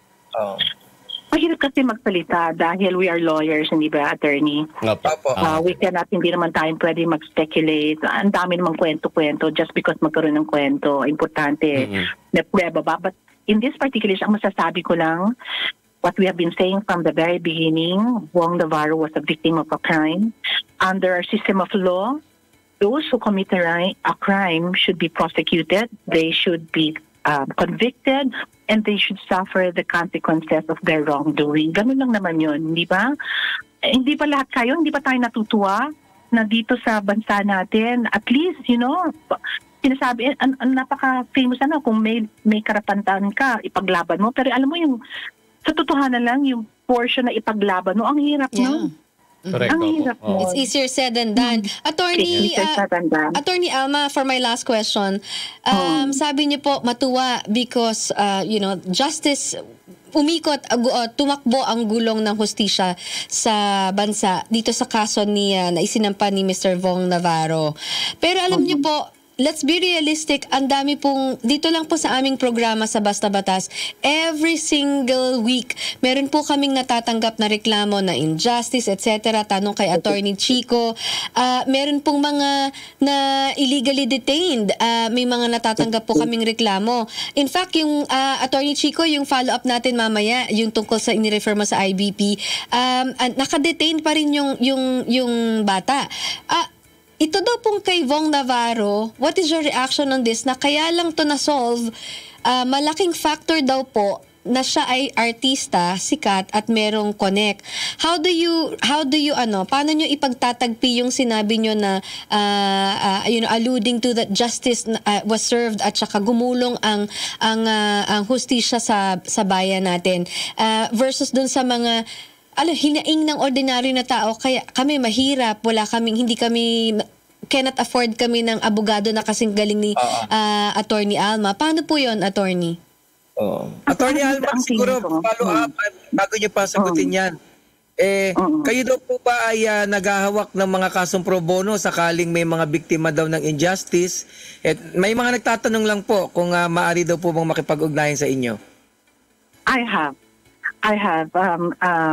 Mahirap kasi magsalita dahil we are lawyers, hindi ba, attorney? We cannot, hindi naman tayo pwede mag-speculate. Ang dami namang kwento-kwento just because magkaroon ng kwento. Importante na prueba ba? But in this particular, ang masasabi ko lang, what we have been saying from the very beginning, Bong Navarro was a victim of a crime. Under our system of law, those who commit a crime should be prosecuted. They should be convicted, and they should suffer the consequences of their wrongdoing. Ganun lang naman yun, di ba? Hindi pa lahat kayo, hindi pa tayo natutuwa na dito sa bansa natin, at least, sinasabi, napaka-famous kung may karapantan ka, ipaglaban mo. Pero alam mo yung sa totohanan lang, yung portion na ipaglaban mo, ang hirap no? Correct. Ang hirap mo. It's easier said than done. Attorney Alma, for my last question, sabi niyo po matuwa because, justice, umikot, tumakbo ang gulong ng hustisya sa bansa dito sa kaso na isinampa ni Mr. Bong Navarro. Pero alam niyo po, let's be realistic, ang dami pong, dito lang po sa aming programa sa Basta Batas, every single week, meron po kaming natatanggap na reklamo na injustice, etc. Tanong kay Attorney Chico. Meron pong mga na illegally detained. May mga natatanggap po kaming reklamo. In fact, yung Attorney Chico, yung follow-up natin mamaya, yung tungkol sa inirefer mo sa IBP, nakadetain pa rin yung bata. Ito daw pong kay Bong Navarro, what is your reaction on this? Na kaya lang to na-solve, malaking factor daw po na siya ay artista, sikat at merong connect. How do you paano nyo ipagtatagpi yung sinabi nyo na alluding to that justice was served at saka gumulong ang hustisya sa bayan natin versus dun sa mga hinaing ng ordinaryo na tao, kaya kami mahirap, cannot afford kami ng abogado na kasing galing ni Attorney Alma. Paano po yon, Attorney? Attorney Alma, siguro follow up bago niyo pa sagutin yan. Kayo daw po ba ay naghahawak ng mga kasong pro bono sakaling may mga biktima daw ng injustice? At may mga nagtatanong lang po kung maaari daw po bang makipag-ugnayan sa inyo. I have.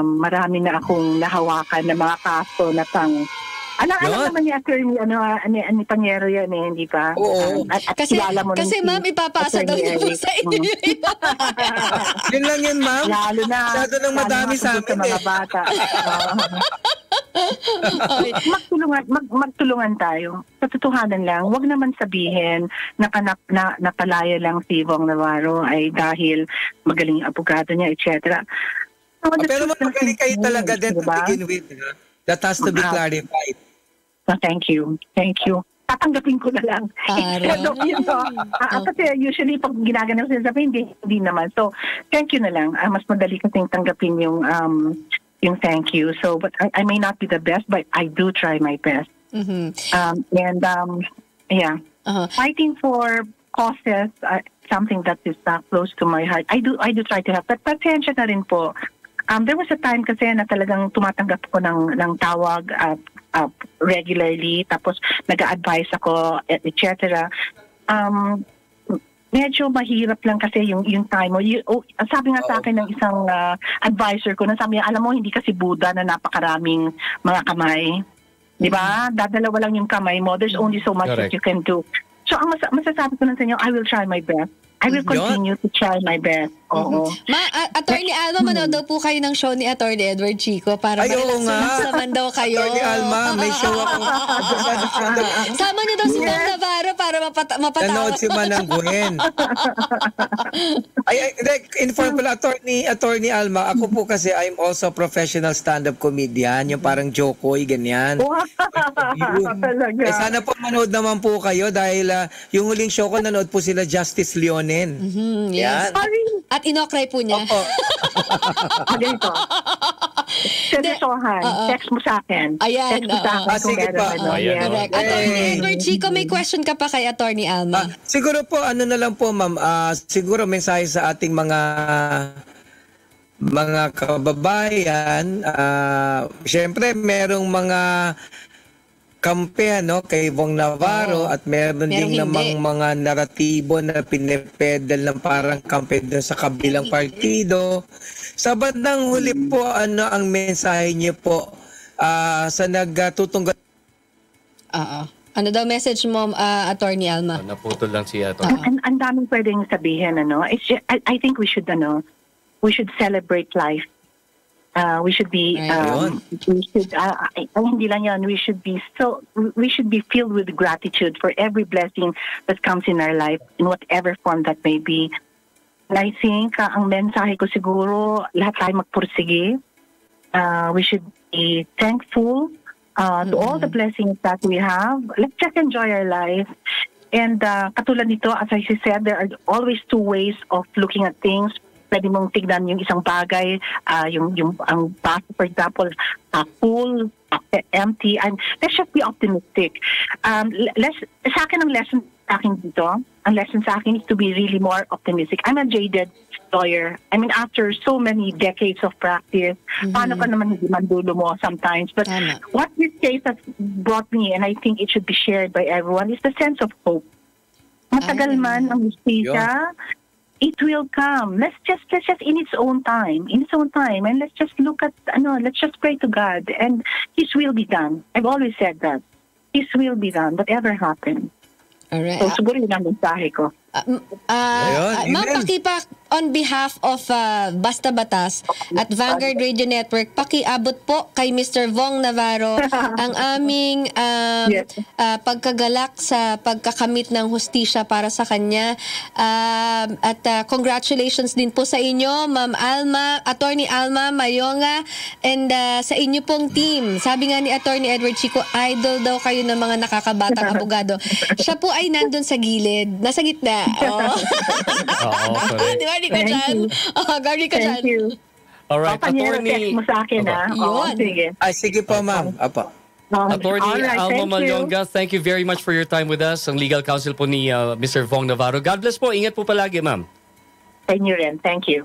Marami na akong nahawakan na mga kaso na alam naman ni Attorney, ni Panyero yan hindi ba? Oo. Kasi ma'am, ipapasa daw niyo po sa inyo. Yun lang yun, ma'am. Lalo na. Masyado nang madami sa amin mga bata. Magtulungan tayo. Sa totohanan lang, wag naman sabihin na napalaya lang si Yvonne Navarro ay dahil magaling ang abogado niya, etc. Pero magaling kayo talaga din to begin with. That has to be clarified. Thank you. Tatanggapin ko na lang. Kasi usually pag ginagano sila sabi, hindi naman. So, thank you na lang. Mas madali kasing tanggapin yung thank you. So, but I may not be the best, but I do try my best. Fighting for causes, something that is close to my heart. I do try to help. But pasensya na rin po. There was a time kasi na talagang tumatanggap ko ng tawag regularly, tapos nag-a-advise ako, etc. Medyo mahirap lang kasi yung time mo. Sabi nga sa akin ng isang advisor ko, na sabi niya, alam mo, hindi kasi Buddha na napakaraming mga kamay. Di ba? Dadalawa lang yung kamay mo. There's only so much that you can do. So, ang masasabi ko lang sa inyo, I will try my best. I will continue to try my best. Oo. Attorney Alma, manood daw po kayo ng show ni Attorney Edward Chico para makilasaman daw kayo. Attorney Alma, may show ako. Sama niyo daw si Ma'am Navarro para mapatawa. Nanood si Manang Gwen. Inform pala, Attorney Alma, ako po kasi I'm also a professional stand-up comedian, yung parang Jokoy, ganyan. Sana po manood naman po kayo dahil yung huling show ko, nanood po sila Justice Leonen. Yes. At inokray po niya. Opo. Ganito. Seryosohan. Text mo sa akin. Ayan. Text mo sa akin. Sige pa. Correct. Attorney Edward Chico, may question ka pa kay Attorney Alma. Siguro po, na lang po, ma'am, siguro mensahe sa ating mga kababayan. Siyempre, merong mga kampe kay Yvonne Navarro at meron din namang mga naratibo na pinepedal ng parang kampe doon sa kabilang partido. Sa bandang huli po, ano ang mensahe niyo po sa nagtutunggal? Ano daw message mo, Attorney Alma? Naputol lang si Attorney. Ang daming pwedeng sabihin, I think we should celebrate life. We should be hindi lang yan, we should be filled with gratitude for every blessing that comes in our life in whatever form that may be. And I think ang mensahe ko siguro, lahat tayo magpursige. We should be thankful to all the blessings that we have. Let's just enjoy our life. And katulad nito, as I said, there are always two ways of looking at things. Pwede mong tignan yung isang bagay, ang baso, for example, full, empty, and let's just be optimistic. Sa akin ang lesson sa akin dito, ang lesson sa akin is to be really more optimistic. I'm a jaded lawyer. I mean, after so many decades of practice, paano ka naman hindi mandulo mo sometimes? But what this case has brought me, and I think it should be shared by everyone, is the sense of hope. Matagal man ang justisya, it will come. Let's just in its own time, and let's just look at let's just pray to God, and His will be done. I've always said that His will be done, whatever happens. Alright. So siguro yun ang mensahe ko. Ma'am, on behalf of Basta Batas at Vanguard Radio Network, pakiabot po kay Mr. Vong Navarro ang aming pagkagalak sa pagkakamit ng hustisya para sa kanya. At congratulations din po sa inyo, Ma'am Alma, Attorney Alma Mayonga, and sa inyo pong team. Sabi nga ni Attorney Edward Chico, idol daw kayo ng mga nakakabatang abogado. Siya po ay nandun sa gilid, nasa gitna. Di ba, Rico Chan? Gary ka dyan. Thank you. Alright, Attorney... mo sa akin, sige. Ay, sige po, ma'am. Apa. Attorney Alright, Alma thank you. Mayonga, thank you very much for your time with us. Ang legal counsel po ni Mr. Vong Navarro. God bless po. Ingat po palagi, ma'am. Sa inyo rin. Thank you.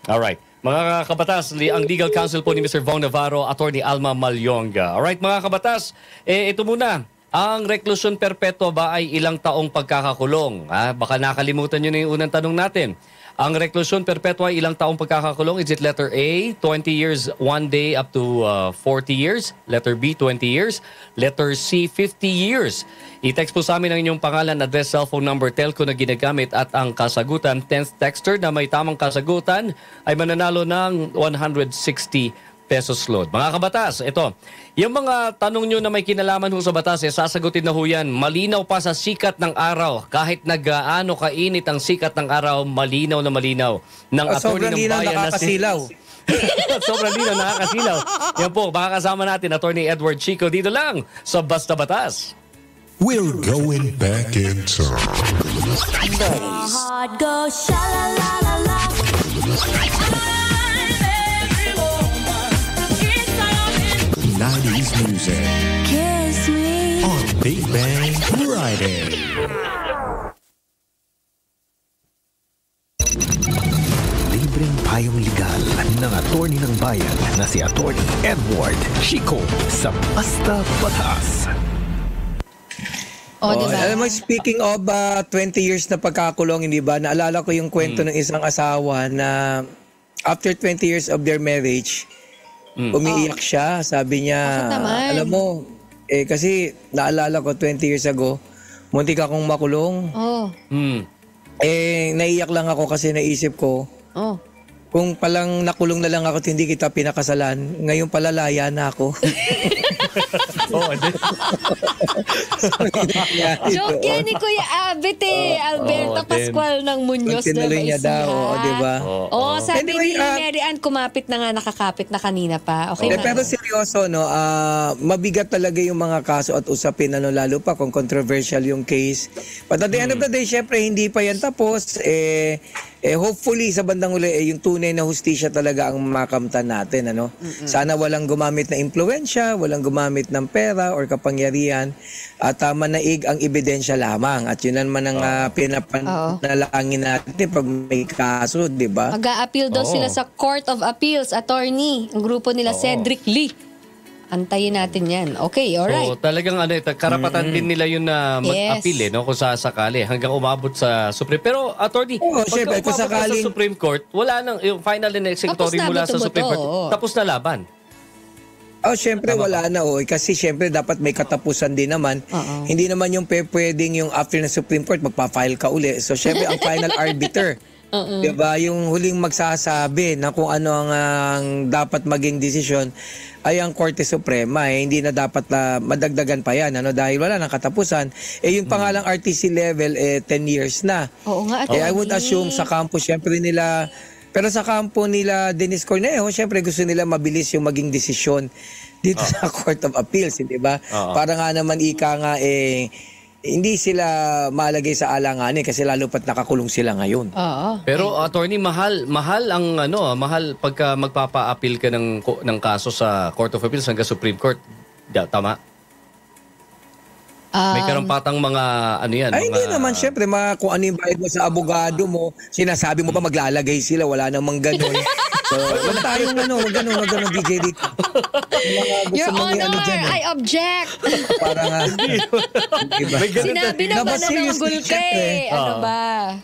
Alright. Mga kabatas, ang legal counsel po ni Mr. Vong Navarro, Attorney Alma Mayonga. Alright, mga kabatas, ito muna. Ang reklusyon perpetua ba ay ilang taong pagkakakulong? Baka nakalimutan nyo na yung unang tanong natin. Ang reklusyon perpetua ay ilang taong pagkakakulong? Is it letter A, 20 years, 1 day up to 40 years? Letter B, 20 years? Letter C, 50 years? I-text po sa amin ang inyong pangalan, address, cellphone number, telco na ginagamit at ang kasagutan. 10th texter na may tamang kasagutan ay mananalo ng 160 pesos load. Mga kabatas, ito. Yung mga tanong nyo na may kinalaman ho sa batas, sasagutin na ho yan. Malinaw pa sa sikat ng araw. Kahit nag-aano kainit ang sikat ng araw, malinaw na malinaw. Ng attorney ng bayan na sobrang linaw, nakakasilaw. Yan po, baka kasama natin, Attorney Edward Chico, dito lang sa Basta Batas. We're going back in time. My heart goes sha-la-la-la-la. 90s music. Kiss me. On Big Bang Friday. Libreng payong legal ng attorney ng bayan na si Attorney Edward Chico sa Basta Batas. Diba? Alam mo, speaking of 20 years na pagkakulong, hindi ba? Naalala ko yung kwento ng isang asawa na after 20 years of their marriage, umiiyak siya. Sabi niya, alam mo, kasi naalala ko 20 years ago, muntik akong makulong. Naiiyak lang ako kasi naisip ko, kung palang nakulong na lang ako at hindi kita pinakasalan, ngayon palalaya na ako. Joke yan ni Kuya Abet Alberto Pascual ng Muñoz na niya daw, di ba? Sabi ni Mary Ann, kumapit na nga, nakakapit na kanina pa. Okay ba? Pero seryoso, no, mabigat talaga yung mga kaso at usapin, lalo pa kung controversial yung case. But at the end of the day, syempre, hindi pa yan tapos. Hopefully, sa bandang uli, yung tunay na hustisya talaga ang makamtan natin. Sana walang gumamit na impluensya, walang gumamit ng pera or kapangyarihan, at manaig ang ebidensya lamang. At yun naman ang pinapanalangin natin pag may kaso, di ba? Mag-a-appeal daw sila sa Court of Appeals, attorney, ang grupo nila Cedric Lee. Antayin natin yan. Okay, alright. Talagang karapatan din nila yun na mag-appeal, kung sasakali, hanggang umabot sa Supreme. Pero, attorney, pagka umabot sa Supreme Court, wala nang, yung final and executory mula sa Supreme Court, tapos na laban. Syempre wala na kasi syempre dapat may katapusan din naman. Hindi naman yung pwedeng yung after ng Supreme Court magpa-file ka uli. So syempre ang final arbiter, diba, yung huling magsasabi na kung ano ang dapat maging desisyon ay ang Korte Suprema. Hindi na dapat madagdagan pa yan, dahil wala nang katapusan. Yung pangalang RTC level 10 years na. Oo nga, I would assume sa campus syempre nila. Pero sa kampo nila Dennis Cornejo, syempre gusto nila mabilis yung maging desisyon dito sa Court of Appeals, di ba? Para nga naman ika nga hindi sila malagay sa alanganin kasi lalo pat nakakulong sila ngayon. Pero attorney, mahal ang mahal pagka magpapa-appeal ka ng kaso sa Court of Appeals hanggang Supreme Court. Tama? May karampatang mga hindi naman, syempre, kung ano yung bayad mo sa abogado mo, sinasabi mo pa maglalagay sila, wala namang gano'n. So, wala tayong gano'n, DJ dito. Your Honor, I object. Para nga. Sinabi na ba na nanggul ka Ano ba?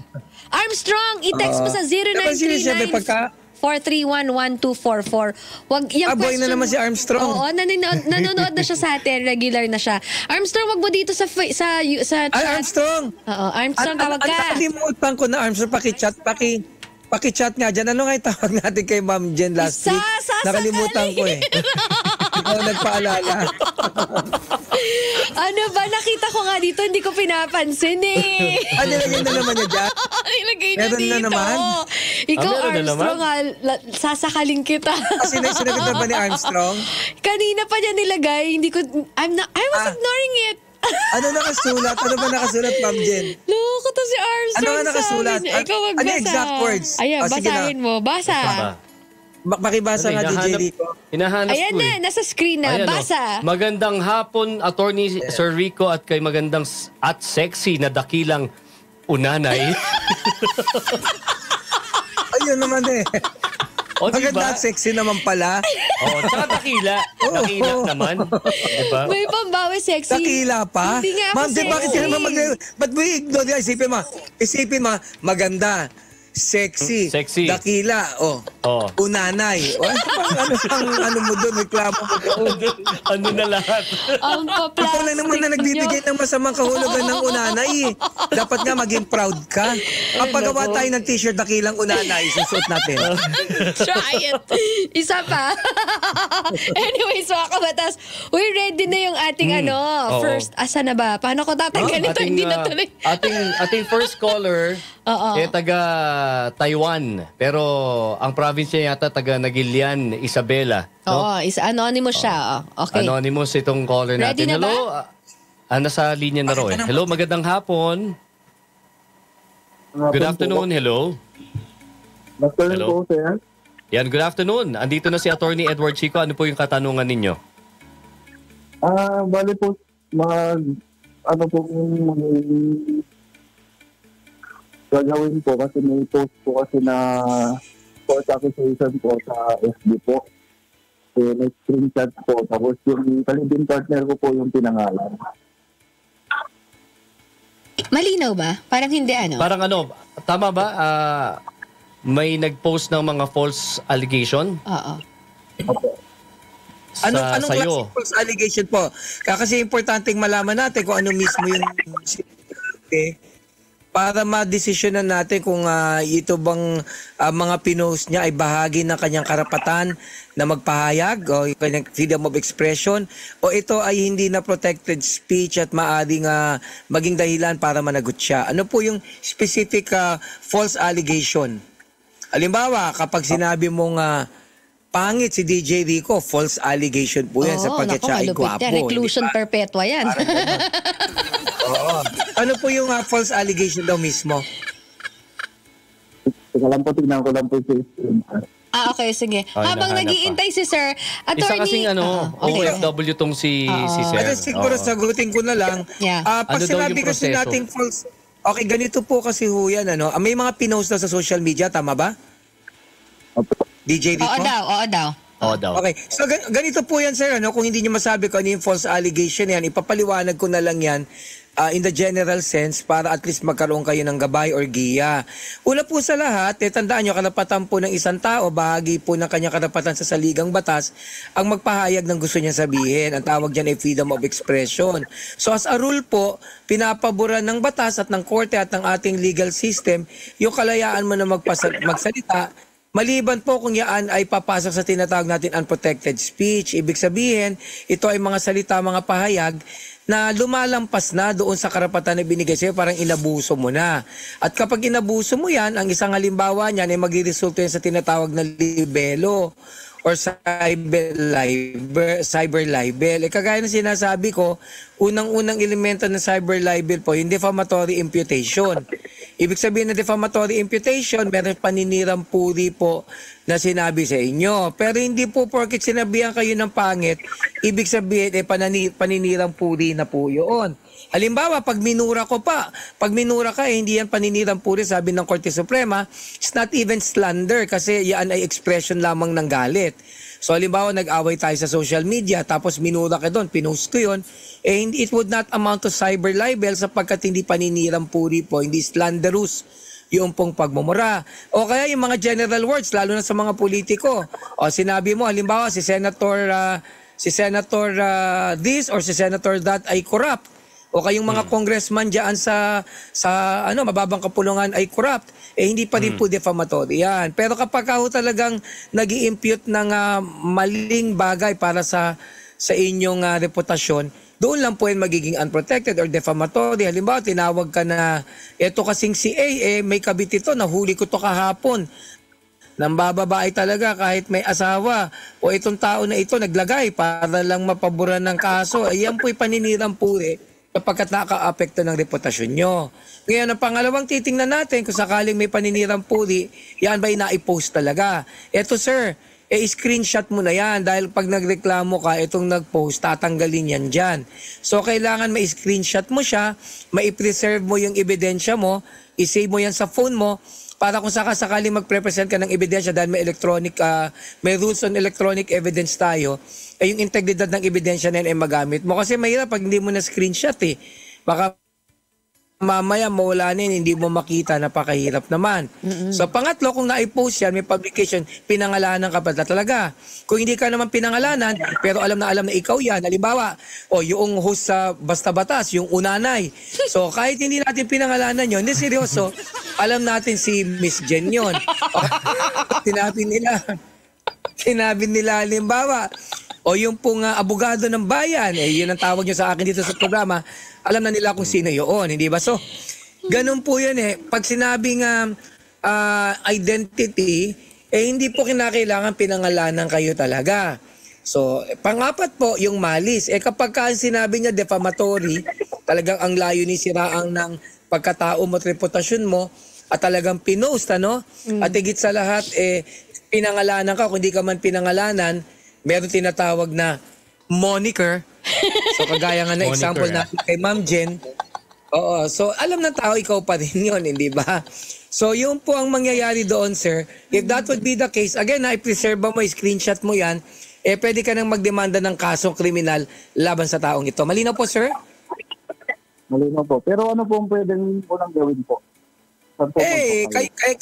Armstrong, i-text mo sa 0939 431-1244. Wag yung boy na naman si Armstrong. Oo, nanonood na siya sa atin, regular na siya. Armstrong, wag mo dito sa Armstrong. Oo, Armstrong, tawag ka. Nakalimutan ko na, Armstrong, paki-chat, Pakichat nga dyan. Ano nga tawag natin kay Ma'am Jen last week? Nakalimutan ko eh. Ikaw nagpaalala. Ano ba? Nakita ko nga dito, hindi ko pinapansin eh. Nilagay na naman niya dyan? Nilagay na Meron dito. na naman? Ikaw, meron na Armstrong, sasakalin kita. Sinagot na ba ni Armstrong? Kanina pa niya nilagay. Hindi ko, I was ignoring it. Ano nakasulat? Ano ba nakasulat, Ma'am Jen? Loko to si Armstrong. Ano nga nakasulat? Sabi niya. Ikaw magbasa. Ano exact words? Ayan, Sige na. basahin mo. Basa. Makibasa nga, DJ Rico. Hinahanap Ayan ko na, eh. nasa screen na. Ayan, Basa. Magandang hapon, Attorney Sir Rico, at kay magandang at sexy na dakilang unanay. Ayun naman eh. O, Maganda diba? at sexy naman pala. O, tsaka dakila. Dakila naman. Diba? May pambawi sexy. Dakila pa? Hindi nga ako Ma'am, bakit sexy. ka naman ba't mo i-ignore yan? Isipin mo, maganda, sexy, dakila, unanay. Ano mo doon? May klamo mo doon. Ano na lahat? Ang pa-plastic Ikaw lang naman na nagbibigay ng masamang kahulugan ng unanay. Dapat nga maging proud ka. Kapagawa tayo ng t-shirt dakilang unanay, susuot natin. Try it. Isa pa. Anyways, mga kabatas, ready na yung ating first, asa na ba? Paano ko tatanggalin ito? Hindi na tuloy. Ating first caller, taga Taiwan. Pero ang province niya yata taga Nagilian, Isabela. No? Oo, anonymous siya. Okay. Anonymous itong caller natin. Ready na ba? Hello? Nasa linya na raw eh. Hello, magandang hapon. Good afternoon, hello. Hello po, sir. Yan, good afternoon. Andito na si Attorney Edward Chico. Ano po yung katanungan ninyo? Bali po, gagawin po kasi may post po kasi na court accusation po sa FB po. May screenshot po. Tapos yung kalibing partner ko po yung pinangalan. Malinaw ba? Parang hindi Parang tama ba? May nag-post ng mga false allegation? Oo. Anong klaseng false allegation po? Kasi importanteng malaman natin kung ano mismo yung para ma-desisyonan natin kung ito bang mga pinost niya ay bahagi ng kanyang karapatan na magpahayag o kanyang freedom of expression o ito ay hindi na protected speech at maaaring maging dahilan para managot siya. Ano po yung specific false allegation? Halimbawa, kapag sinabi mong pangit si DJ Rico, false allegation po yan sapagkat siya ay gwapo. Reclusion perpetua yan. Oo. Ano po yung false allegation daw mismo? Tignan ko lang po si okay, sige. Habang nag-iintay si Sir, Attorney... Isa kasing OFW tong si Sir. Pero siguro sagutin ko na lang. Pag sinabi kasi natin false... Okay, ganito po kasi ho yan. May mga pinost daw sa social media, tama ba? DJ Rico? Oo daw. Okay. So ganito po yan, sir. Kung hindi niyo masabi kung ano yung false allegation yan, ipapaliwanag ko na lang yan in the general sense para at least magkaroon kayo ng gabay or giya. Una po sa lahat, tandaan nyo, karapatan po ng isang tao, bahagi po ng kanyang karapatan sa saligang batas, ang magpahayag ng gusto niya sabihin. Ang tawag dyan ay freedom of expression. So as a rule po, pinapaboran ng batas at ng korte at ng ating legal system, yung kalayaan mo na magsalita, maliban po kung yaan ay papasok sa tinatawag natin unprotected speech. Ibig sabihin, ito ay mga salita, mga pahayag na lumalampas na doon sa karapatan na binigay sa'yo, parang inabuso mo na. At kapag inabuso mo yan, ang isang halimbawa niyan ay magre-resulta yan sa tinatawag na libelo or cyber libel. Kagaya ng sinasabi ko, unang-unang elemento ng cyber libel po, yung defamatory imputation. Ibig sabihin na defamatory imputation, meron paninirang puri po na sinabi sa inyo. Pero hindi po porket sinabihan kayo ng pangit, ibig sabihin paninirang puri na po yun. Halimbawa, pag minura ka, hindi yan paninirang puri, sabi ng Korte Suprema, it's not even slander kasi yan ay expression lamang ng galit. So halimbawa, nag-away tayo sa social media, tapos minura ka doon, pinost ko yun, it would not amount to cyber libel sapagkat hindi paninirang puri po, hindi slanderous yung pong pagmumura. O kaya yung mga general words, lalo na sa mga politiko. O sinabi mo, halimbawa, si Senator this or si Senator that ay corrupt. o kayong mga congressman diyan sa mababang kapulungan ay corrupt, hindi pa rin po defamatory yan. Pero kapag ho talagang nag-i-impute ng maling bagay para sa inyong reputasyon, doon lang po yan magiging unprotected or defamatory. Halimbawa, tinawag ka na, eto kasing si A, may kabit ito, nahuli ko to kahapon. Nambababae talaga kahit may asawa. O itong tao na ito naglagay para lang mapaboran ng kaso. Yan po'y paninirang puri kapagkat naka-apekto ng reputasyon nyo. Ngayon, ang pangalawang titingnan natin kung sakaling may paninirang puri, yan ba'y na-post talaga? Eto sir, screenshot mo na yan dahil pag nagreklamo ka, itong nag-post, tatanggalin yan dyan. So, kailangan ma-screenshot mo siya, ma-preserve mo yung ebidensya mo, i-save mo yan sa phone mo, para kung sakasakali magpre-present ka ng ebidensya dahil may rules on electronic evidence tayo, yung integridad ng ebidensya na yan ay magamit mo. Kasi mahirap pag hindi mo na screenshot Baka mamaya mawala na hindi mo makita, napakahirap naman. So pangatlo, kung na-post yan, may publication, pinangalanan ka pa talaga. Kung hindi ka naman pinangalanan, pero alam na ikaw yan, halimbawa, yung host sa Basta Batas, yung unanay. So kahit hindi natin pinangalanan yun, hindi seryoso, alam natin si Miss Jen yun. Sinabi nila, halimbawa, yung pong abogado ng bayan, yun ang tawag nyo sa akin dito sa programa, alam na nila kung sino yun, hindi ba? So, ganun po yun Pag sinabing identity, hindi po kinakailangan pinangalanan kayo talaga. So, pangapat po, yung malis. Kapag sinabi niya defamatory, talagang ang layo ni siraang ng pagkatao mo at reputasyon mo, at talagang pinost, At higit sa lahat, pinangalanan ka, kung hindi ka man pinangalanan, meron tinatawag na moniker. So kagaya nga na example natin kay Ma'am Jen. Oo, so alam ng tao ikaw pa rin yun, hindi ba? So yun po ang mangyayari doon, sir. If that would be the case, again, i-preserve mo, screenshot mo yan, pwede ka nang magdemanda ng kasong kriminal laban sa taong ito. Malinaw po, sir? Malinaw po. Pero ano po ang pwedeng unang gawin po?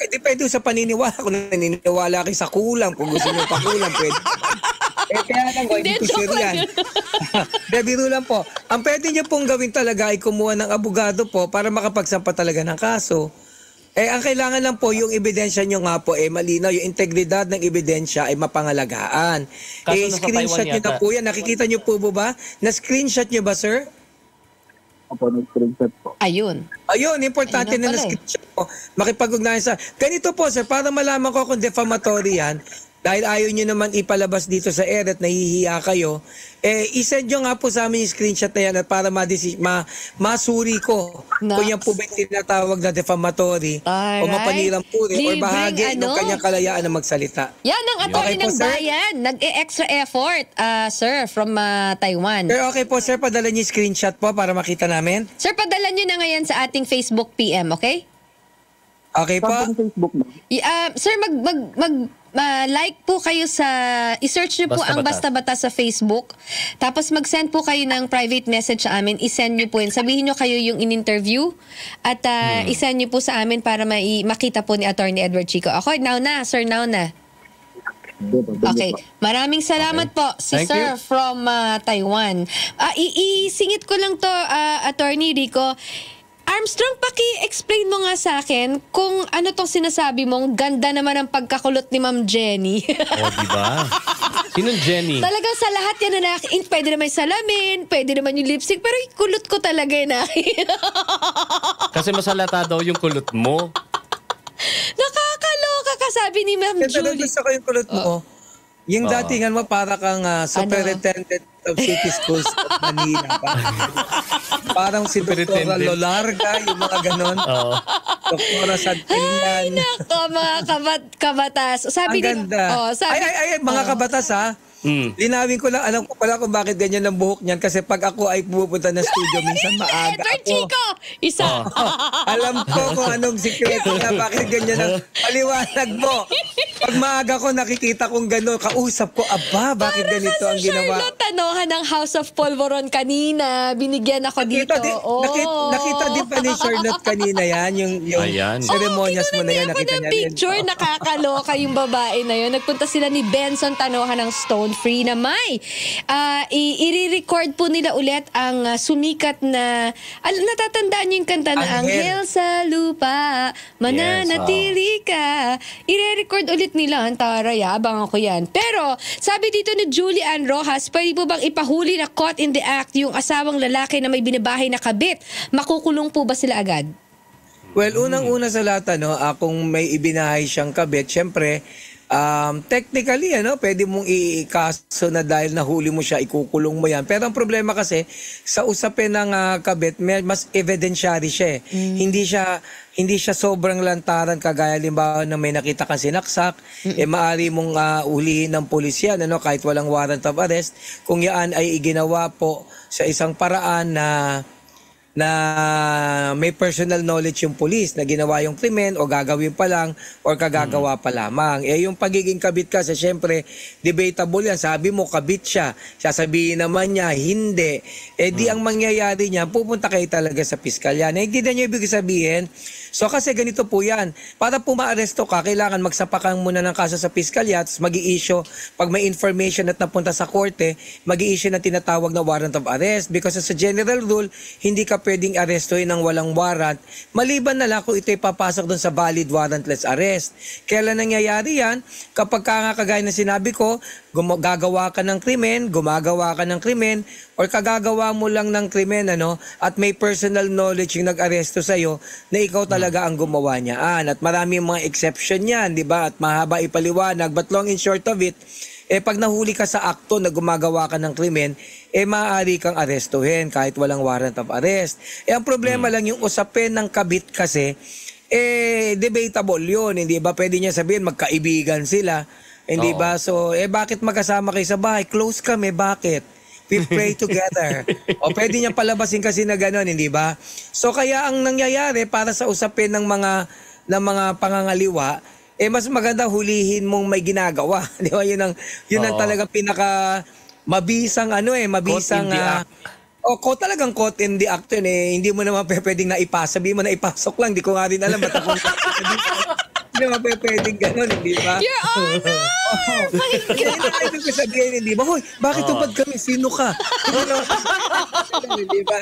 Depende sa paniniwala. Kung naniniwala kayo sa kulang, kung gusto nyo pa kulang, pwede. Kaya lang, hindi ko sure yan. Biro lang po. Ang pwede nyo pong gawin talaga ay kumuha ng abogado po para makapagsampa talaga ng kaso. Ang kailangan lang po, yung ebidensya nyo nga po, malinaw. Yung integridad ng ebidensya ay mapangalagaan. Screenshot nyo na po yan. Nakikita nyo po ba? Na-screenshot nyo ba, sir? Opo, nag-screenshot po. Ayun, importante na na-screenshot po. Makipag-ugnayan sa... Ganito po, sir, para malaman ko kung defamatory yan, dahil ayaw nyo naman ipalabas dito sa air at nahihiya kayo, isend nyo nga po sa amin yung screenshot na yan at para masuri ko kung yan po ba yung tinatawag na defamatory o mapanirang puri or bahagi ng kanyang kalayaan na magsalita. Yan ang attorney ng bayan. Nag-extra effort, sir, from Taiwan. Pero okay po, sir, padala nyo yung screenshot po para makita namin. Sir, padala nyo na ngayon sa ating Facebook PM, okay? Okay po. Sir, like po kayo i-search nyo po ang Basta Batas sa Facebook. Tapos mag-send po kayo ng private message sa amin. I-send nyo po yun. Sabihin nyo kayo yung in-interview. At i-send nyo po sa amin para makita po ni Attorney Edward Chico. Ako, now na. Sir, now na. Okay. Maraming salamat po, si Thank Sir you. from Taiwan. Isingit ko lang to, Attorney Rico. Armstrong, paki-explain mo nga sa akin kung ano tong sinasabi mong ganda naman ang pagkakulot ni Ma'am Jenny. Diba? Sinong Jenny? Talagang sa lahat yan na pwede naman yung salamin, pwede naman yung lipstick, pero yung kulot ko talaga yun. Kasi masalata daw yung kulot mo. Nakakaloka ka, sabi ni Ma'am Julie. Gusto ko yung kulot mo. Yung datingan mo para kang superintendent of city schools of Manila. Parang si Dr. Lolarga, yung mga ganon. Dr. Santillan. Ay, nako, mga kabatas. Sabi ang ganda. Mga kabatas, linawin ko lang, alam ko pala kung bakit ganyan ang buhok niyan. Kasi pag ako ay pupunta ng studio, minsan maaga Edward ako. Chico! Isa. Alam ko kung anong sikreto na bakit ganyan ang paliwanag mo. Pag maaga ko nakikita kong gano'n, kausap ko, aba, bakit ganito ang ginawa? Charlotte Tanohan ng House of Polvoron kanina. Binigyan ako dito. Nakita din pa ni Charlotte kanina yan, yung seremonyas mo na yan. Nakita niya picture, nakakaloka yung babae na yun. Nagpunta sila ni Benson Tanohan ng Stone Free na may i-record po nila ulit ang sumikat na, natatandaan niyo yung kanta na Anghel sa lupa, mananatili ka. I-record ulit nila ang taray, abangan ko yan. Pero, sabi dito ni Julian Rojas, pwede po bang ipahuli na caught in the act yung asawang lalaki na may binabahay na kabit? Makukulong po ba sila agad? Well, unang-una sa lahat, kung may ibinahay siyang kabit, syempre, technically, pwede mong ikaso na dahil nahuli mo siya, ikukulong mo yan. Pero ang problema kasi, sa usapin ng kabit, mas evidensyari siya. Hindi siya sobrang lantaran, kagaya limbawa na may nakita kang sinaksak, maaari mong ulihin ng pulisya, kahit walang warrant of arrest, kung yan ay iginawa po sa isang paraan na may personal knowledge yung police na ginawa yung krimen o gagawin pa lang or kagagawa pa lamang. Yung pagiging kabit kasi, syempre, debatable yan. Sabi mo, kabit siya. Sasabihin naman niya, hindi. Di ang mangyayari niya, pupunta kayo talaga sa piskalya. Hindi na niya ibig sabihin. So kasi ganito po yan. Para po maaresto ka, kailangan magsapakan muna ng kaso sa piskalya at mag-i-issue, pag may information at napunta sa korte, mag-i-issue na tinatawag na warrant of arrest. Because as a general rule, hindi ka pwedeng arestuhin ng walang warrant, maliban na lang kung ito'y papasok doon sa valid warrantless arrest. Kailan nangyayari yan? Kapag kagaya na sinabi ko, gagawa ka ng krimen, gumagawa ka ng krimen, or kagagawa mo lang ng krimen, at may personal knowledge yung nag-aresto sa'yo na ikaw talaga ang gumawa niyaan. At marami mga exception yan, di ba? At mahaba ipaliwanag. But long and short of it, pag nahuli ka sa akto na gumagawa ka ng krimen, maaari kang arestuhin kahit walang warrant of arrest. Ang problema lang yung usapin ng kabit kasi, debatable yun, hindi ba? Pwede niya sabihin, magkaibigan sila, hindi ba? So, bakit magkasama kayo sa bahay? Close kami, bakit? We pray together. O pwede niya palabasin kasi na gano'n, hindi ba? So, kaya ang nangyayari para sa usapin ng mga pangangaliwa, mas maganda hulihin mong may ginagawa. Di ba? Yun ang talagang pinaka mabisang mabisang talagang caught in the act yun Hindi mo naman pwedeng naipasa. Sabihin mo na ipasok lang. Di ko nga rin alam. Hindi naman pwedeng gano'n, hindi ba? Your Honor! Kaya na ko sabihin, hindi ba? Hoy, bakit tupad kami? Sino ka? Hindi ba?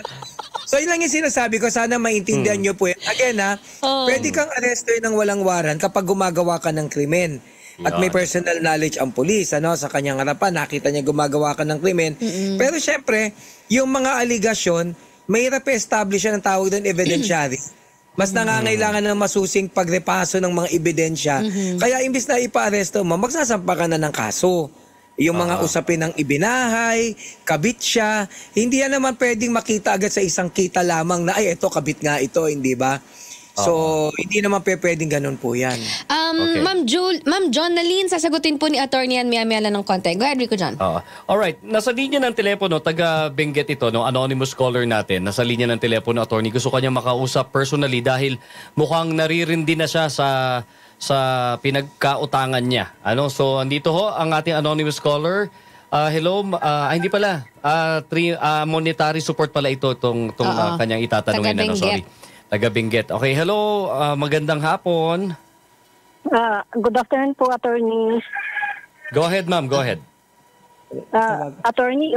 So, yun lang yung sinasabi ko. Sana maintindihan nyo po yan. Again, pwede kang arestuhin ng walang warrant kapag gumagawa ka ng krimen. At may personal knowledge ang pulis, sa kanyang harapan, nakita niya gumagawa ka ng krimen. Pero syempre, yung mga aligasyon, mahirap establish yan ang tawag doon, evidentiary. Mas nangangailangan ng masusing pagrepaso ng mga ebidensya. Kaya imbis na ipa-aresto mo, magsasampa ka na ng kaso. Yung mga usapin ng ibinahay, kabit siya, hindi yan naman pwedeng makita agad sa isang kita lamang na, ito, kabit nga ito, hindi ba? So, hindi naman pwedeng ganun po yan. Okay. Ma'am Jonaline, sasagutin po ni attorney yan maya-maya lang ng konti. Go ahead, Rico John. Alright, nasa linya ng telepono, taga Benguet ito, anonymous caller natin. Nasa linya ng telepono, attorney. Gusto kanya makausap personally dahil mukhang naririndi na siya sa pinagkautangan niya. So, andito ang ating anonymous caller. Hello, hindi pala. Monetary support pala itong kanyang itatanungin. Sorry. Taga Benguet. Okay, hello. Magandang hapon. Good afternoon po, attorney. Go ahead, ma'am. Go ahead. Attorney,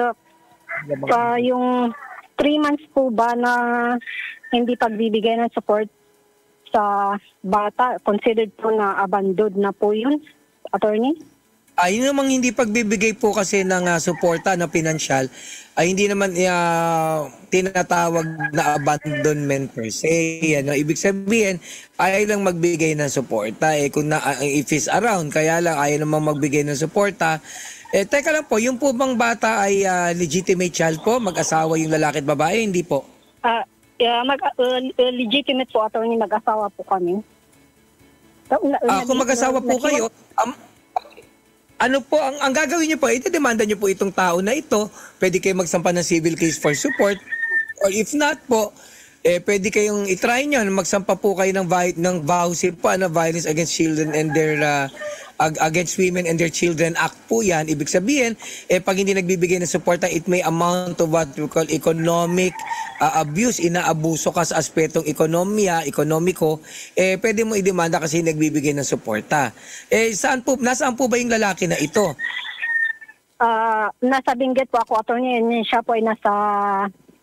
yung 3 months po ba na hindi pagbibigay ng support sa bata, considered po na abandoned na po yun, attorney? Yun namang hindi pagbibigay po kasi ng suporta na pinansyal ay hindi naman tinatawag na abandonment per se. Ibig sabihin, ayaw lang magbigay ng suporta. Kung if is around, kaya lang ayaw naman magbigay ng suporta. Teka lang po, yung po bang bata ay legitimate child po? Mag-asawa yung lalaki at babae? Hindi po? Legitimate po, attorney, mag-asawa po kami. Kung mag-asawa po kayo, ano po, ang gagawin niyo po, demanda niyo po itong tao na ito. Pwede kayo magsampa ng civil case for support. Or if not po, pwede kayong itry nyo, magsampa po kayo ng VAUSI po, Violence Against Children and their Against Women and Their Children Act po yan. Ibig sabihin, pag hindi nagbibigay ng suporta, it may amount to what we call economic abuse, inaabuso ka sa aspetong ekonomiko, pwede mo idemanda kasi nagbibigay ng suporta. Nasaan po ba yung lalaki na ito? Nasa Benguet po ako, attorney. Siya po ay nasa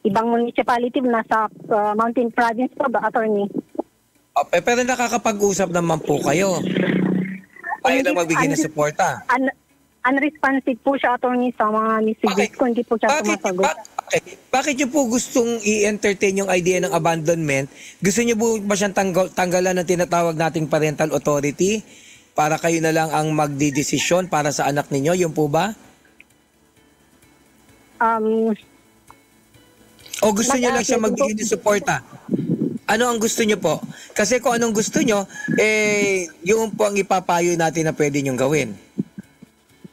ibang municipality, nasa Mountain Province po ba, attorney? Pero nakakapag-usap naman po kayo. Ayaw lang magbigay ng suporta. Unresponsive po siya, attorney, sa mga messages ko. Hindi po siya sumasagot. Bakit niyo po gustong i-entertain yung idea ng abandonment? Gusto niyo po ba siyang tanggalan ng tinatawag nating parental authority para kayo na lang ang magdidesisyon para sa anak ninyo? Yun po ba? O gusto niyo lang siya magbigay ng suporta? Ano ang gusto niyo po? Kasi kung anong gusto niyo, yung po ang ipapayo natin na pwede niyong gawin.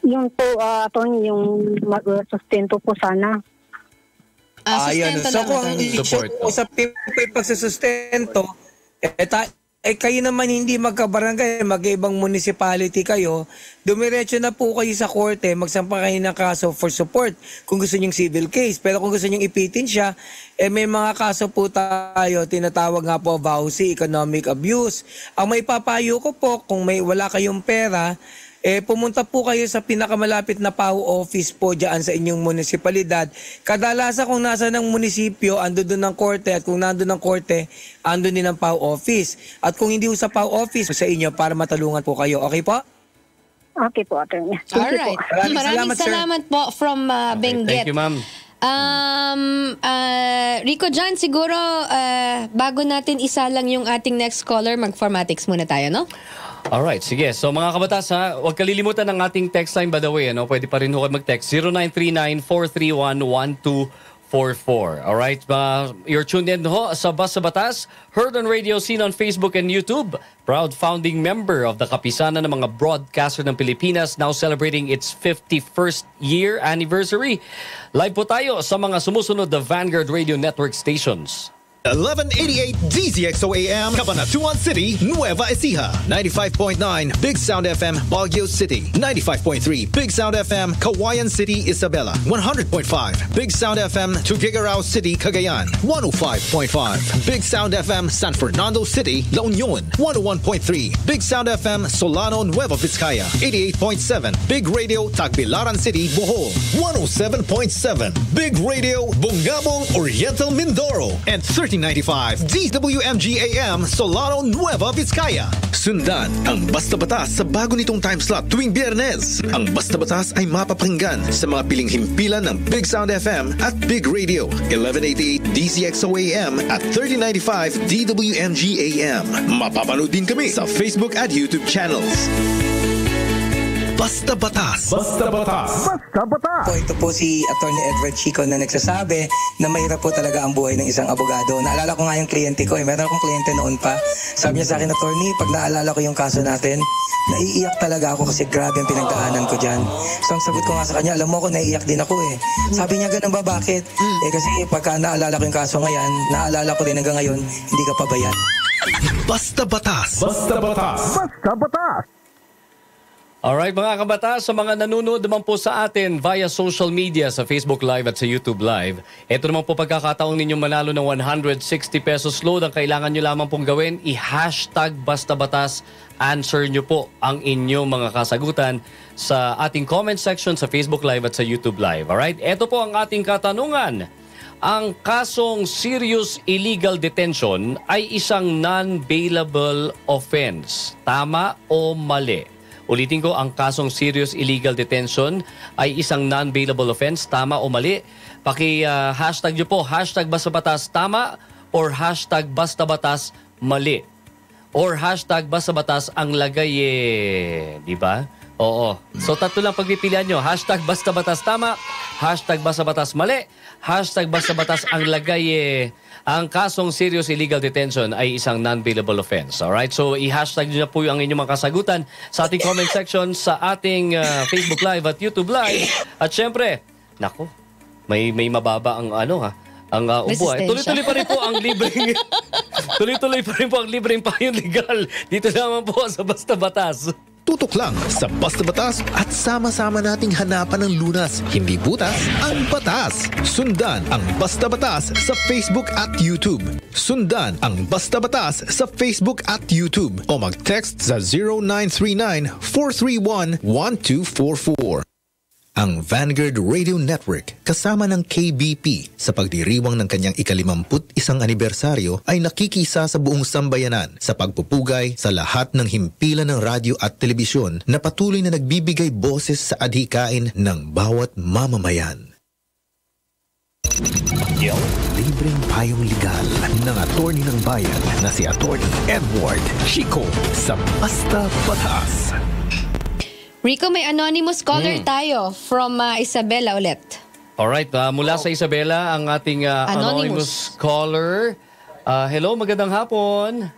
Yung po, attorney, yung sustento po sana. Ayun. So kung ang issue sa pagsasustento, kayo naman hindi magkabarangay, mag-ibang municipality kayo, dumiretso na po kayo sa korte, magsampa kayo ng kaso for support kung gusto nyong civil case. Pero kung gusto nyong ipitin siya, may mga kaso po tayo, tinatawag nga po VAUSI, economic abuse. Ang may papayo ko po, kung wala kayong pera, pumunta po kayo sa pinakamalapit na PAO office po dyan sa inyong munisipalidad. Kadalasan kung nasa ng munisipyo, ando doon ng korte, at kung nando ng korte, ando din ng PAO office. At kung hindi sa PAO office, sa inyo para matulungan po kayo. Okay po? Okay po, attorney. Alright. Maraming salamat po from Benguet. Thank you, ma'am. Rico John, siguro bago natin isa lang yung ating next caller, mag-formatics muna tayo, no? Alright, sige. So mga kabatas, huwag kalilimutan ng ating text line, by the way. Pwede pa rin mag-text 0939-431-1244. Alright, you're tuned in sa Basta Batas, heard on radio, seen on Facebook and YouTube. Proud founding member of the Kapisanan ng mga broadcaster ng Pilipinas, now celebrating its 51st year anniversary. Live po tayo sa mga sumusunod na Vanguard Radio Network stations. 1188 DZXO AM, Cabanatuan City, Nueva Ecija. 95.9 Big Sound FM, Baguio City. 95.3 Big Sound FM, Kawayan City, Isabela. 100.5 Big Sound FM, Tuguegarao City, Cagayan. 105.5 Big Sound FM, San Fernando City, La Union. 101.3 Big Sound FM, Solano, Nueva Vizcaya. 88.7 Big Radio, Tagbilaran City, Bohol. 107.7 Big Radio, Bungabong, Oriental, Mindoro. And 1395 DWMG AM, Solano, Nueva Vizcaya. Sundan ang Basta Batas sa bago nitong time slot tuwing Biyernes. Ang Basta Batas ay mapapakinggan sa mga piling himpilan ng Big Sound FM at Big Radio, 1188 DZXO AM at 1395 DWMG AM. Mapapanood din kami sa Facebook at YouTube channels. Basta Batas. Basta Batas. Basta Batas. Ito po si Attorney Edward Chico na nagsasabi na mahirap po talaga ang buhay ng isang abogado. Naalala ko nga yung kliyente ko. Meron akong kliyente noon pa. Sabi niya sa akin, Attorney, pag naalala ko yung kaso natin, naiiyak talaga ako kasi grabe ang pinagdaanan ko dyan. So ang sagot ko nga sa kanya, alam mo ko, naiiyak din ako eh. Sabi niya, ganun ba, bakit? Kasi pagka naalala ko yung kaso ngayon, naalala ko din hanggang ngayon, hindi ka pabayaan. Basta Batas. Basta Batas. Basta Batas. Alright mga kabatas, sa mga nanonood naman po sa atin via social media sa Facebook Live at sa YouTube Live, ito naman po pagkakataong ninyong manalo ng 160 pesos load. Ang kailangan nyo lamang pong gawin, i-hashtag Basta Batas. Answer nyo po ang inyong mga kasagutan sa ating comment section sa Facebook Live at sa YouTube Live. Alright, ito po ang ating katanungan. Ang kasong serious illegal detention ay isang non-bailable offense. Tama o mali? Ulitin ko, ang kasong serious illegal detention ay isang non-bailable offense. Tama o mali? Hashtag nyo po, hashtag Basta Batas tama or hashtag Basta Batas mali. Or hashtag Basta Batas ang lagay di ba? Oo. So tatlo lang pagpipilian nyo. Hashtag Basta Batas tama, hashtag Basta Batas mali, hashtag Basta Batas ang lagay ang kasong serious illegal detention ay isang non-bailable offense. Alright? So i-hashtag nyo na po ang inyong mga kasagutan sa ating comment section sa ating Facebook Live at YouTube Live. At syempre, nako, may mababa ang ang upo. Resistensya. Tuloy-tuloy pa rin po ang libreng tuloy-tuloy pa rin po ang libreng payong legal dito naman po sa Basta Batas. Tutok lang sa Basta Batas at sama-sama nating hanapan ng lunas, hindi butas, ang batas. Sundan ang Basta Batas sa Facebook at YouTube. Sundan ang Basta Batas sa Facebook at YouTube o mag-text sa 0939-431-1244. Ang Vanguard Radio Network kasama ng KBP sa pagdiriwang ng kanyang ika-51 anibersaryo ay nakikisa sa buong sambayanan sa pagpupugay sa lahat ng himpilan ng radyo at telebisyon na patuloy na nagbibigay boses sa adhikain ng bawat mamamayan. Libreng payong legal ng attorney ng bayan na si Attorney Edward Chico sa Basta Batas. Rico, may anonymous caller tayo from Isabela ulit. Alright, mula sa Isabela, ang ating anonymous caller. Hello, magandang hapon.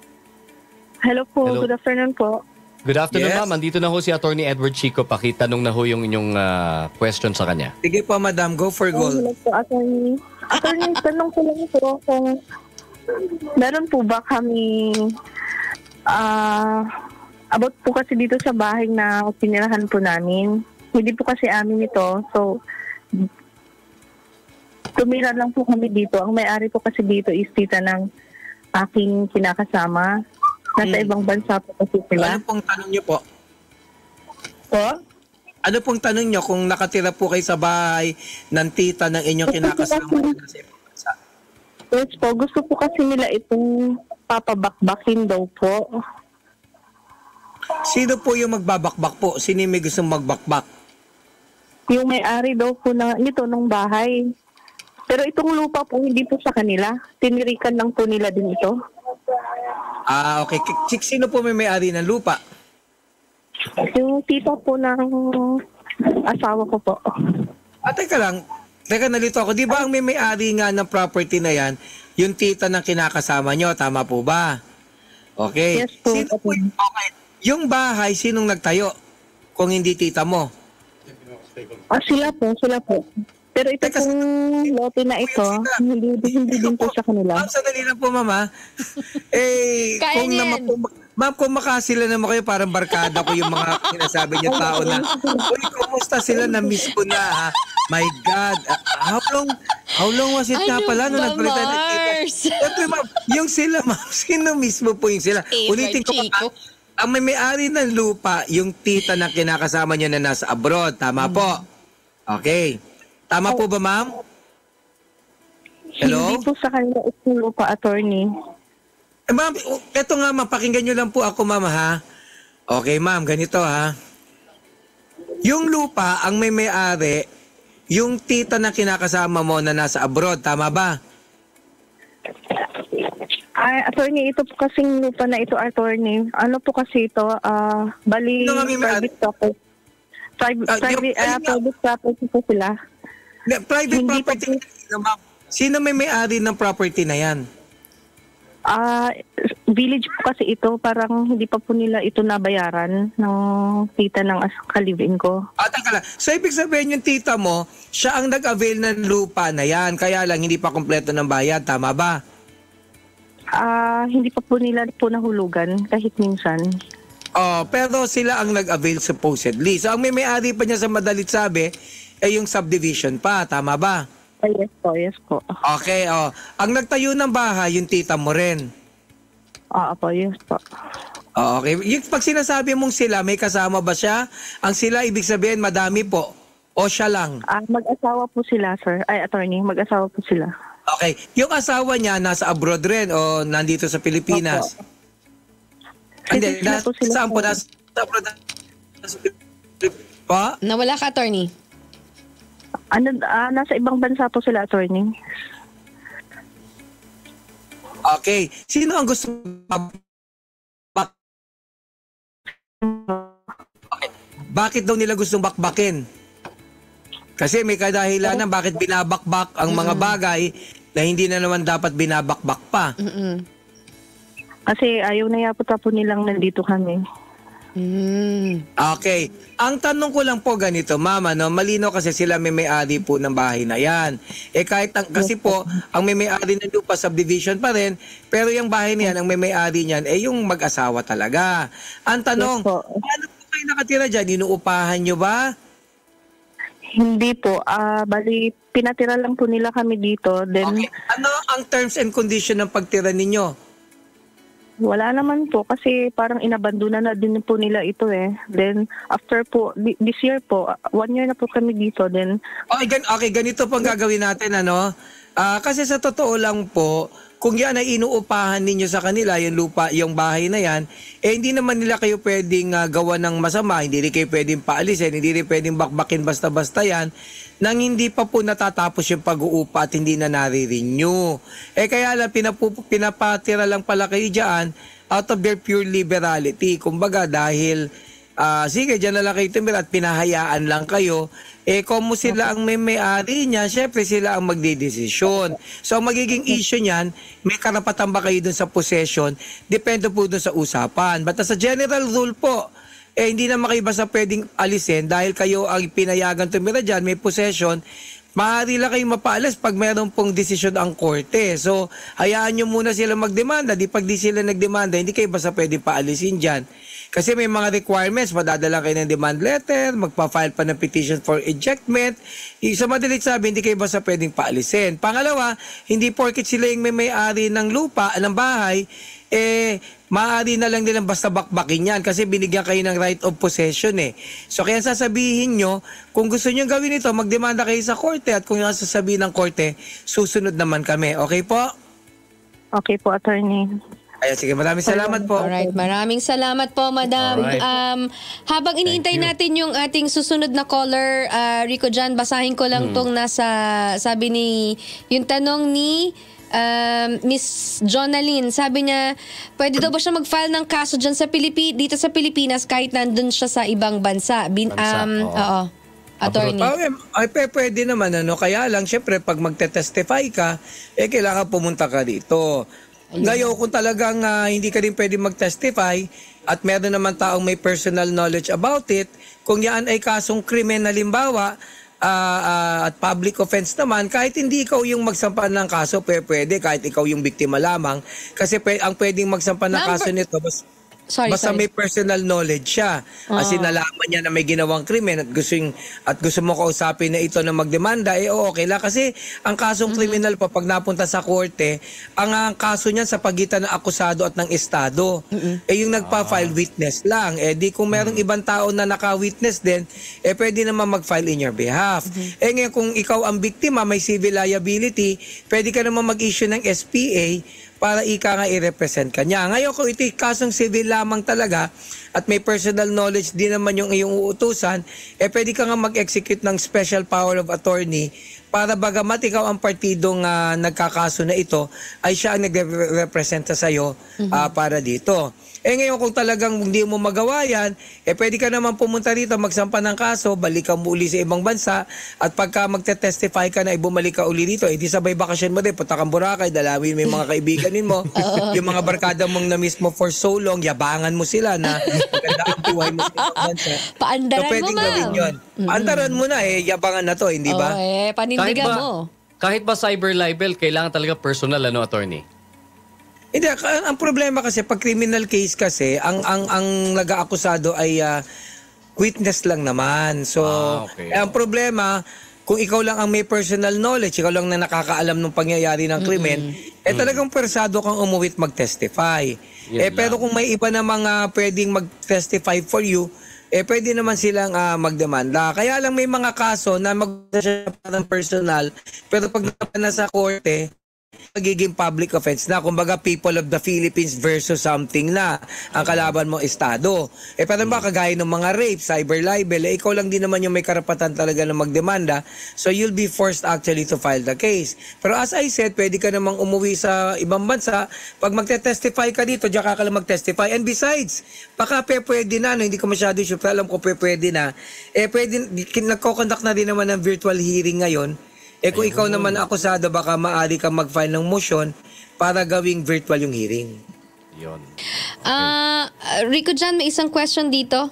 Hello po, Hello. good afternoon po. Good afternoon, Yes. ma'am. Andito na ho si Attorney Edward Chico. Pakitanong na ho yung inyong question sa kanya. Sige po, madam. Go for gold. Hello po, attorney. Attorney, tanong ko lang po kung meron po ba kami about po kasi dito sa bahay na pinirahan po namin. Hindi po kasi amin ito. So, tumira lang po kami dito. Ang may-ari po kasi dito is tita ng aking kinakasama. Nasa ibang bansa po kasi sila. Ano pong tanong niyo po? Po? Ano pong tanong niyo kung nakatira po kayo sa bahay ng tita ng inyong kinakasama na nasa ibang bansa? Yes po, gusto po kasi nila itong papabakbakin daw po. Sino po yung magbabakbak po? Sino yung may gustong magbakbak? Yung may-ari daw po nito nung bahay. Pero itong lupa po hindi po sa kanila. Tinirikan lang po nila din ito. Okay. Sino po may-ari ng lupa? Yung tita po ng asawa ko po. Teka lang. Teka, nalito ako. Di ba ang may-ari nga ng property na yan, yung tita ng kinakasama nyo? Tama po ba? Okay. Yes po. Okay. Yung bahay, sinong nagtayo? Kung hindi tita mo? Sila po. Pero ito pong lote na ito, hindi din po sa kanila. Ma'am, sandali lang po, mama. Kaya kung niyan. naman po, ma'am, kung makasila naman kayo, parang barkada ko yung mga sinasabi niya tao na, uy, kumusta sila? Na-miss ko na, ha? My God. How long was it nga pala nung nagpalitan ng tita? Siyempre, ma'am, yung sila, ma'am, sino mismo po yung sila? Ulitin ko pa, ang may-ari ng lupa, yung tita na kinakasama niya na nasa abroad. Tama po. Okay. Tama po ba, ma'am? Hello? Hindi po sa kanila itong lupa, attorney. Ma'am, eto nga, ma'am, pakinggan nyo lang po ako, ma'am, ha? Okay, ma'am, ganito, ha? Yung lupa, ang may-ari, yung tita na kinakasama mo na nasa abroad, tama ba? Attorney, ito po kasing lupa na ito, attorney. Ano po kasi ito, bali, private property. Private property po sila. Private property, ma'am. Sino may-ari ng property na yan? Village po kasi ito, parang hindi pa po nila ito nabayaran ng tita ng kalibin ko. Teka lang. So, ibig sabihin yung tita mo, siya ang nag-avail ng lupa na yan, kaya lang hindi pa kompleto ng bayad, tama ba? Hindi pa po nila po nahulugan kahit minsan. Pero sila ang nag-avail supposedly. So, ang may-ari pa niya sa madalit sabi, yung subdivision pa, tama ba? Yes po. Okay, ang nagtayo ng bahay, yung tita mo rin. Yes po. Okay, yung pag sinasabi mong sila, may kasama ba siya? Ang sila, ibig sabihin, madami po. O siya lang? Mag-asawa po sila, sir. Attorney, mag-asawa po sila. Okay, yung asawa niya nasa abroad rin o nandito sa Pilipinas? Hindi, saan po? Nasa abroad? Pa? Nawala ka, attorney. Nasa ibang bansa po sila, attorney. Okay. Sino ang gusto okay. Bakit daw nila gustong bakbakin? Kasi may kadahilanan bakit binabakbak ang mga bagay na hindi na naman dapat binabakbak pa. Kasi ayaw na yapot po nilang nandito kami. Okay. Ang tanong ko lang po ganito, mama, no, malino kasi sila may-ari po ng bahay na yan. Kasi po, ang may-ari ng lupa, subdivision pa rin, pero yung bahay na yan, ang may-ari niyan, yung mag-asawa talaga. Ang tanong, paano po kayo nakatira dyan? Inuupahan nyo ba? Hindi po. Bali, pinatira lang po nila kami dito. Then, Okay. Ano ang terms and condition ng pagtira ninyo? wala naman po kasi parang inabandona na din po nila ito eh. Then, after po, this year po, 1 year na po kami dito. Then, Okay, ganito pong gagawin natin, ano? Kasi sa totoo lang po, kung yan ay inuupahan ninyo sa kanila, yung lupa, yung bahay na yan, hindi naman nila kayo pwedeng gawa ng masama, hindi rin kayo pwedeng paalisin, hindi rin pwedeng bakbakin basta-basta yan, nang hindi pa po natatapos yung pag-uupa at hindi na nare-renew. Kaya lang, pinapatira lang pala kayo dyan out of their pure liberality. Kumbaga, dahil, sige, dyan na lang kayo tumira at pinahayaan lang kayo, kung sila ang may-ari niya, syempre sila ang magdidesisyon. So, ang magiging issue niyan, may karapatan ba kayo dun sa possession? Depende po dun sa usapan. But as a general rule po, hindi na kayo basta pwedeng alisin dahil kayo ang pinayagan tumira dyan, may possession, maaari lang kayong mapaalis pag meron pong desisyon ang korte. So, hayaan nyo muna sila magdemanda. Pag di sila nagdemanda, hindi kayo basta pwedeng paalisin dyan. Kasi may mga requirements, madadala kayo ng demand letter, magpa-file pa ng petition for ejectment. Sa madalit sabi, hindi kayo basta pwedeng paalisin. Pangalawa, hindi porket sila yung may-ari ng lupa, ng bahay, maaari na lang nilang basta bakbakin yan kasi binigyan kayo ng right of possession eh. So kaya sasabihin nyo, kung gusto nyo gawin ito, magdemanda kayo sa korte at kung yung sasabihin ng korte, susunod naman kami. Okay po? okay po, attorney. Ay, sige, maraming salamat po. Alright, maraming salamat po, madam. Alright. Habang iniintay natin yung ating susunod na caller, Rico Jan, basahin ko lang tong nasa, sabi ni, yung tanong ni Miss Jonaline, sabi niya, pwede daw ba siya mag-file ng kaso dyan sa dito sa Pilipinas kahit nandun siya sa ibang bansa? Oo. Attorney. Pwede naman, ano, kaya lang, syempre, pag magte-testify ka, kailangan pumunta ka dito. Ngayon, kung talagang hindi ka din pwede mag-testify at meron naman taong may personal knowledge about it, kung yan ay kasong krimen halimbawa at public offense naman, kahit hindi ikaw yung magsampa ng kaso, pwede, kahit ikaw yung biktima lamang. Kasi ang pwedeng magsampa ng kaso nito, basta may personal knowledge siya. Kasi nalaman niya na may ginawang krimen at gusto mo kausapin na ito na magdemanda, okay lang. Kasi ang kasong kriminal pa pag napunta sa korte, ang kaso niyan sa pagitan ng akusado at ng estado. Yung nagpa-file witness lang. Di kung merong ibang tao na naka-witness din, pwede naman mag-file in your behalf. Ngayon kung ikaw ang biktima, may civil liability, pwede ka naman mag-issue ng SPA para ika nga i-represent ka niya. Ngayon kung ito'y kasong civil lamang talaga at may personal knowledge din naman yung iyong uutusan, pwede ka nga mag-execute ng special power of attorney para bagamat ikaw ang partidong nagkakaso na ito, ay siya ang nagre-representa sa'yo para dito. Ngayon kung talagang hindi mo magawa yan, pwede ka naman pumunta rito, magsampa ng kaso, balik ka muli sa ibang bansa, at pagka magte-testify ka na, bumalik ka uli dito, di sabay bakasyon mo din, punta kang Boracay, dalawin mo yung mga kaibiganin mo, yung mga barkada mong na-miss mo for so long, yabangan mo sila na maganda ang buhay mo sa ibang bansa. Paandaran mo, ma'am. Gawin yun. Paandaran mo na, yabangan na to, hindi ba? Panindigan mo. Kahit ba cyber libel, kailangan talaga personal, ano, attorney? Hindi, ang problema kasi pag criminal case kasi, ang nag-aakusado ay witness lang naman. So, ang problema, kung ikaw lang ang may personal knowledge, ikaw lang na nakakaalam ng pangyayari ng krimen, talagang persado kang umuwi at mag-testify. Pero kung may iba na mga pwedeng mag-testify for you, pwede naman silang magdemanda. Kaya lang may mga kaso na mag-testify ng personal, pero pag na sa korte, magiging public offense na. Kumbaga, people of the Philippines versus something na ang kalaban mo estado. Pero ba, kagaya ng mga rape, cyber libel, ikaw lang din naman yung may karapatan talaga na magdemanda. So, you'll be forced actually to file the case. Pero as I said, pwede ka namang umuwi sa ibang bansa. Pag magte-testify ka dito, diyan ka lang mag-testify. And besides, baka pwede na, no? Hindi ko masyado sure, pero alam ko pwede na. Pwede, nagko-conduct na din naman ng virtual hearing ngayon. Kung ikaw naman akusado, baka maaari kang mag-file ng motion para gawing virtual yung hearing. Yun. Rico Jan, may isang question dito.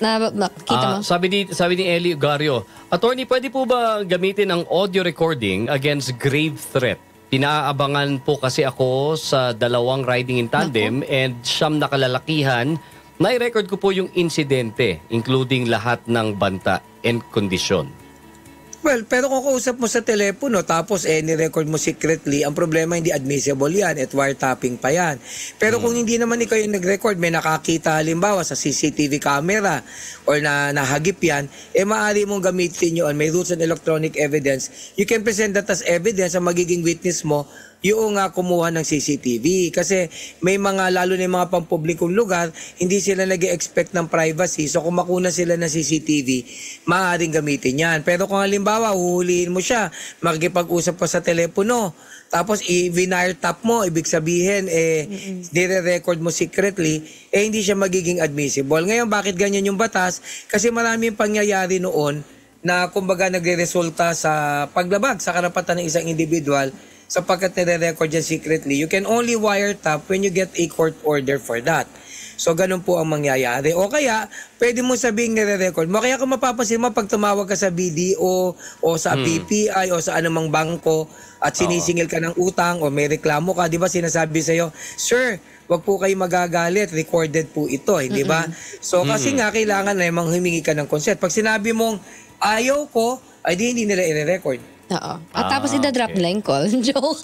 Nakita mo? Sabi ni Ellie Ugario, Attorney, pwede po ba gamitin ang audio recording against grave threat? Pinaabangan po kasi ako sa 2 riding in tandem and siyam na kalalakihan. Nai-record ko po yung insidente, including lahat ng banta and kondisyon. Well, pero kung kausap mo sa telepono tapos ni-record mo secretly, ang problema hindi admissible yan at wiretapping pa yan. Pero kung hindi naman ikaw yung nag-record, may nakakita halimbawa sa CCTV camera or nahagip yan, maaari mong gamitin yun. May rules and electronic evidence. You can present that as evidence ang magiging witness mo yung kumuha ng CCTV. Kasi may mga, lalo na yung mga pampublikong lugar, hindi sila nag-expect ng privacy. So kung makuna sila ng CCTV, maaaring gamitin yan. Pero kung halimbawa, huhulihin mo siya, makikipag-usap pa sa telepono, tapos i-wire-tap mo, ibig sabihin, dire-record mo secretly, hindi siya magiging admissible. Ngayon, bakit ganyan yung batas? Kasi maraming pangyayari noon na kumbaga nagre-resulta sa paglabag sa karapatan ng isang individual sapagkat nire-record yan secretly. You can only wiretap when you get a court order for that. So, ganun po ang mangyayari. O kaya, pwede mo sabihing nire-record mo. Kaya kung mapapansin mo, pag tumawag ka sa BDO o sa PPI o sa anumang bangko at sinisingil ka ng utang o may reklamo ka, di ba sinasabi sa'yo, Sir, wag po kayo magagalit, recorded po ito, di ba? So, kasi nga, kailangan na humingi ka ng consent. Pag sinabi mong, ayaw ko, ay hindi nila i-record. Oo. At tapos idadrop nila yung call. Joke.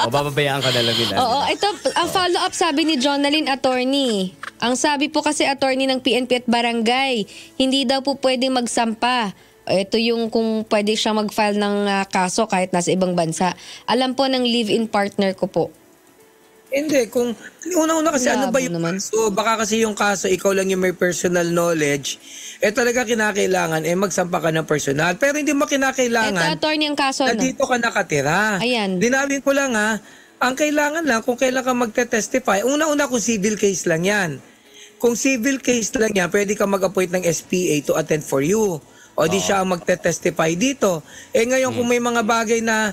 Mababayaan ka na lang nila. Oo. Ito, ang follow-up sabi ni Jonalyn, attorney. Ang sabi po kasi attorney ng PNP at barangay, hindi daw po pwedeng magsampa. Ito yung kung pwede siya mag-file ng kaso kahit nasa ibang bansa. Alam po ng live-in partner ko po. Hindi, kung una-una kasi ano ba yung kaso? Baka kasi yung kaso, ikaw lang yung may personal knowledge, talaga kinakailangan, magsampa ka ng personal. Pero hindi mo kinakailangan, ito, attorney, ang kaso, na dito ka nakatira. Ayan. Dinawin ko lang ang kailangan lang, kung kailan ka magte-testify, una-una kung civil case lang yan. Kung civil case lang yan, pwede ka mag-appoint ng SPA to attend for you. O di siya ang magte-testify dito. Ngayon, kung may mga bagay na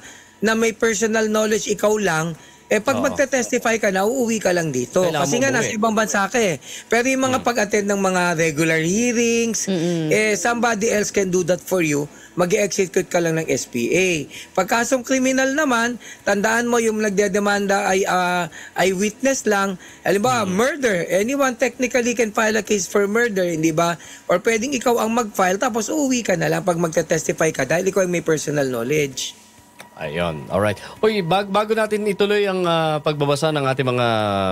may personal knowledge, ikaw lang, pag magte-testify ka na, uuwi ka lang dito. Kailangan kasi nga, nasa ibang bansa ka Pero yung mga pag-attend ng mga regular hearings, somebody else can do that for you. Mag-execute ka lang ng SPA. Pagkasong kriminal naman, tandaan mo yung nagdedemanda ay witness lang. Halimbawa, murder. Anyone technically can file a case for murder, hindi ba? Or pwedeng ikaw ang mag-file, tapos uuwi ka na lang pag magte-testify ka dahil ikaw ay may personal knowledge. Ayun. Alright. Uy, bago natin ituloy ang pagbabasa ng ating mga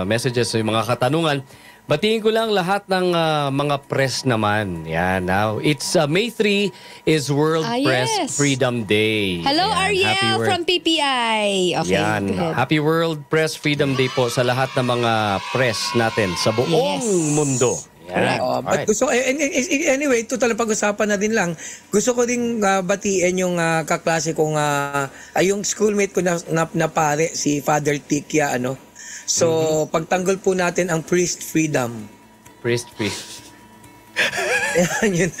messages, yung mga katanungan, batiin ko lang lahat ng mga press naman. Yan. Now, it's May 3 is World Press Freedom Day. Hello, yan. Ariel from PPI. Okay. Yan. Happy World Press Freedom Day po sa lahat ng mga press natin sa buong mundo. But gusto anyway, ito talagang pag-usapan na din lang. Gusto ko ding batiin yung kaklase kong yung schoolmate ko na pare, si Father Tikya, So, pagtanggol po natin ang priest freedom. Priest. Yun.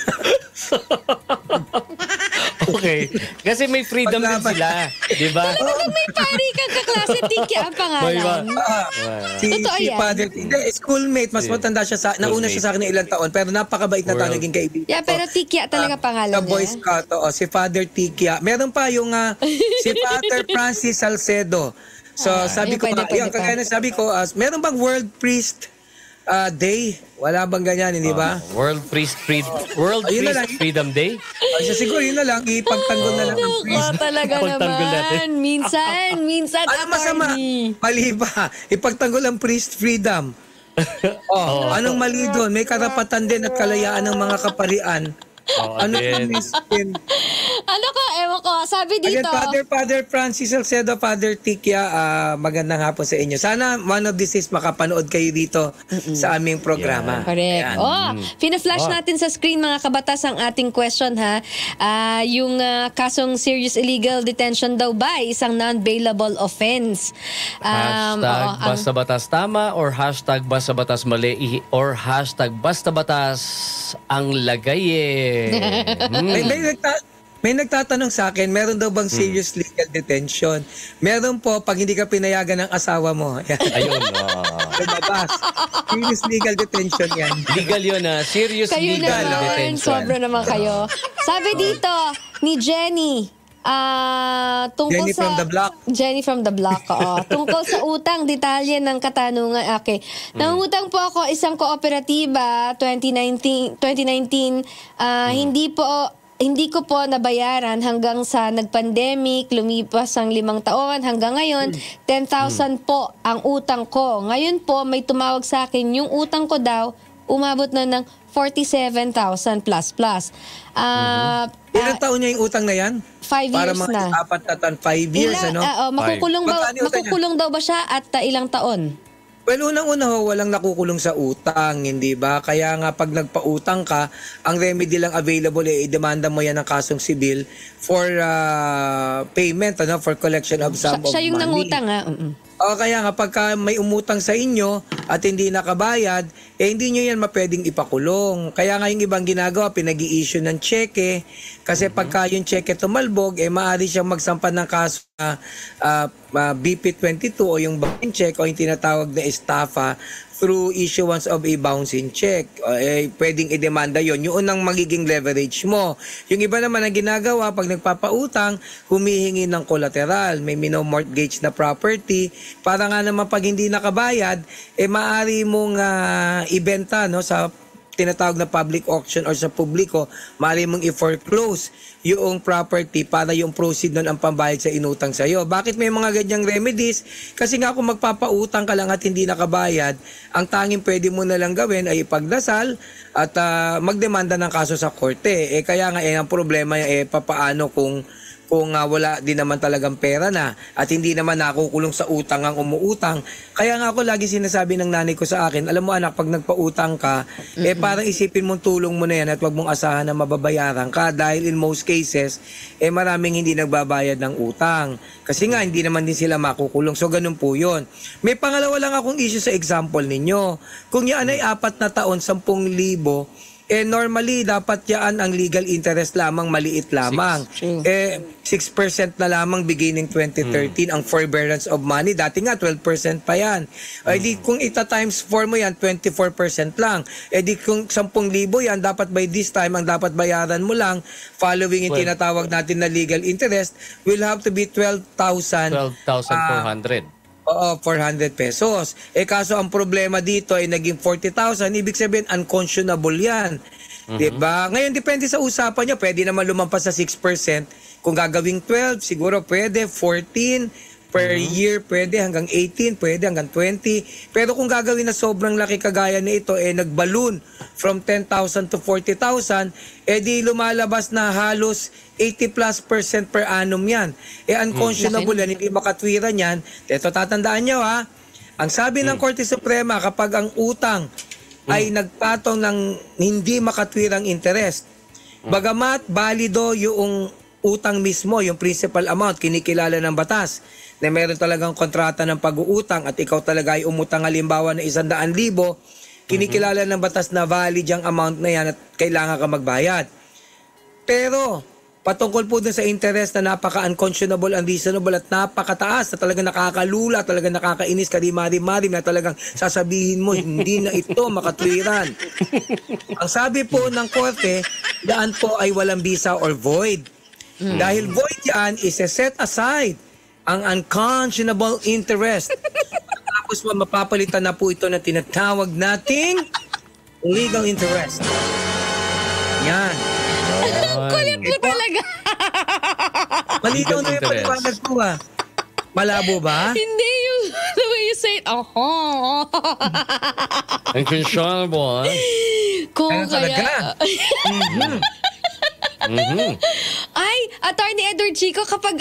Okay. Kasi may freedom din sila. Diba? May pari kang kaklase, Tikya ang pangalan. Si Father Tikya, schoolmate, mas matanda siya nauna siya sa akin ng ilang taon, pero napakabait na tayo naging kaibigan. Yeah, pero Tikya talaga pangalan niya. Boy Scout, si Father Tikya. Meron pa yung si Father Francis Salcedo. So, sabi ko, meron bang World Priest Day? Wala bang ganyan, hindi ba? World Priest Freedom Day? Siguro yun na lang, ipagtanggol na lang ng priest. Talaga naman. Minsan. Ano masama? Mali ba? Ipagtanggol ang priest freedom. Anong mali doon? May karapatan din at kalayaan ng mga kaparian. Ano ko, ewan ko. Sabi dito. Again, Father Francis Salcedo, Father Tikya, magandang hapon sa inyo. Sana one of these days makapanood kayo dito sa aming programa. Correct. Fina-flash natin sa screen mga kabatas ang ating question ha. Yung kasong serious illegal detention daw ba isang non-bailable offense? Hashtag basta batas tama or hashtag basta batas mali or hashtag basta batas ang lagay May nagtatanong sa akin, meron daw bang serious legal detention? Meron po pag hindi ka pinayagan ng asawa mo. Ayun. Lumabas. Serious legal detention yan. Legal yun serious Kayo legal naman, detention. sobra naman kayo. Sabi dito ni Jenny, tungkol Jenny sa from the block. Jenny from the block, oo. Tungkol sa utang, detalye ng katanungan. Okay. Nangutang po ako isang kooperatiba 2019, hindi ko po nabayaran hanggang sa nag-pandemic, lumipas ang 5 taon, hanggang ngayon, 10,000 po ang utang ko. Ngayon po, may tumawag sa akin, yung utang ko daw, umabot na ng 47,000 plus. Ilang taon niya yung utang na yan? 5 Para years mga na. 5 years, ano? Makukulong daw ba siya at ilang taon? Well, unang-una walang nakukulong sa utang, hindi ba? Kaya nga pag nagpautang ka, ang remedy lang available i-demanda mo yan ng kasong sibil for payment, for collection of sum of money. Siya yung nangutang, ha? O kaya nga pagka may umutang sa inyo at hindi nakabayad, hindi nyo yan mapwedeng ipakulong. Kaya nga yung ibang ginagawa, pinag-i-issue ng cheque. Kasi pagka yung cheque tumalbog, maaari siyang magsampan ng kaso BP22 o yung bouncing check o yung tinatawag na estafa through issuance of a bouncing check. Pwedeng i-demanda yon. Yun ang magiging leverage mo. Yung iba naman ang ginagawa, pag nagpapautang, humihingi ng collateral. May minomortgage na property. Para nga naman pag hindi nakabayad, maaari mong ibenta sa tinatawag na public auction or sa publiko, maaari mong i-foreclose yung property para yung proceed nun ang pambayad sa inutang sa'yo. Bakit may mga ganyang remedies? Kasi nga kung magpapautang ka lang at hindi nakabayad, ang tanging pwede mo na lang gawin ay ipagdasal at magdemanda ng kaso sa korte. Kaya nga ang problema papaano kung wala din naman talagang pera na at hindi naman nakukulong sa utang ang umuutang. Kaya nga ako lagi sinasabi ng nanay ko sa akin, alam mo anak, pag nagpautang ka, parang isipin mong tulong mo na yan at wag mong asahan na mababayaran ka dahil in most cases, maraming hindi nagbabayad ng utang. Kasi nga, hindi naman din sila makukulong. So, ganun po yun. May pangalawa lang akong issue sa example ninyo. Kung yan ay 4 na taon, 10,000, normally, dapat yan ang legal interest lamang, maliit lamang. 6% na lamang beginning 2013 ang forbearance of money. Dati nga, 12% pa yan. Di kung ita-times 4 mo yan, 24% lang. Di kung 10,000 yan, dapat by this time, ang dapat bayaran mo lang, following yung tinatawag natin na legal interest, will have to be 12,400. Oo, 400 pesos. Kaso ang problema dito ay naging 40,000. Ibig sabihin, unconscionable yan. Diba? Ngayon, depende sa usapan nyo. Pwede naman lumampas sa 6%. Kung gagawing 12, siguro pwede. 14 per year, pwede. Hanggang 18, pwede. Hanggang 20. Pero kung gagawin na sobrang laki kagaya na ito, nag-balloon from 10,000 to 40,000, di lumalabas na halos 80+% per annum yan. Unconscionable yan, hindi makatwiran yan. Ito, tatandaan nyo ha, ang sabi ng Korte Suprema, kapag ang utang ay nagpatong ng hindi makatwirang interest, bagamat balido yung utang mismo, yung principal amount, kinikilala ng batas, na meron talagang kontrata ng pag-uutang at ikaw talaga ay umutang halimbawa na 100,000, kinikilala ng batas na valid yung amount na yan at kailangan ka magbayad. Pero, patungkol po dun sa interest na napaka-unconscionable, unreasonable at napakataas na talagang nakakalula, talagang nakakainis, karimari-mari na talagang sasabihin mo, hindi na ito makatwiran. Ang sabi po ng korte, daan po ay walang visa or void. Dahil void yan is set aside ang unconscionable interest. Tapos mapapalitan na po ito na tinatawag nating legal interest. Yan. Kulit mo talaga. Malinaw na yung paliwanag ko Malabo ba? Hindi yung the way you say it. Unconscionable, Kung kaya... Ay, Attorney Edward Chico, kapag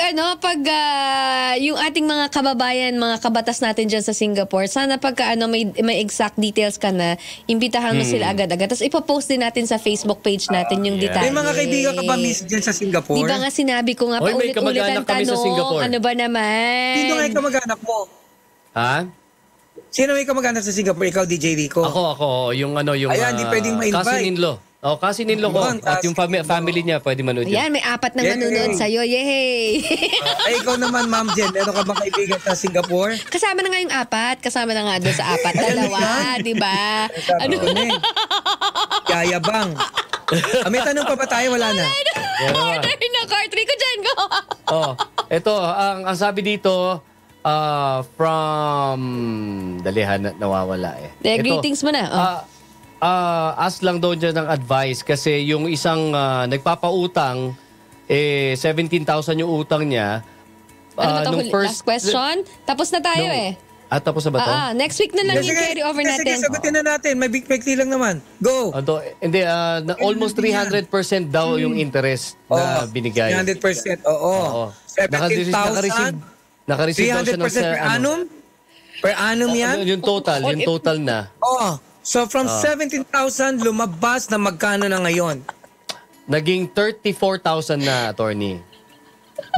yung ating mga kababayan, mga kabatas natin dyan sa Singapore, sana pagka may exact details ka na, imbitahan mo sila agad-agad. Tapos ipopost din natin sa Facebook page natin yung detalye. May mga kaibigan ka ba miss dyan sa Singapore? Di ba nga sinabi ko nga, paulit-ulit ang tanong, ano ba naman? Sino nga yung kamag-anak mo? Ha? Sino may kamag-anak sa Singapore? Ikaw, DJ Rico? Ako. Yung Ayan, di pwedeng ma-invite. Cousin-in-law. Kasi niloko. At yung family niya pwede manood yun. Ayan, may 4 na manunood sa'yo. Yay! Ay, ikaw naman, Ma'am Jen. Meron ka bang kaibigan sa Singapore? Kasama na nga yung 4. Kasama na nga doon sa 4. 2, di ba? Ano? Yayabang. May tanong pa ba tayo? Wala na. Order na cart. Rico dyan, go! Ito, ang sabi dito, from... Dalihan, nawawala eh. Greetings mo na. Ask lang daw dyan ng advice kasi yung isang nagpapautang, 17,000 yung utang niya. Nung last question? Tapos na tayo tapos na ba to? Next week na lang yung carry over natin. Sige, sagutin na natin. May big lang naman. Go! Hindi, almost 300% daw yung interest na binigay. 300%, oo. 17,000? Nakareceive daw siya ng 300% per annum? Per annum yan? Yung total na. So from 17,000 lumabas na magkano na ngayon? Naging 34,000 na, attorney.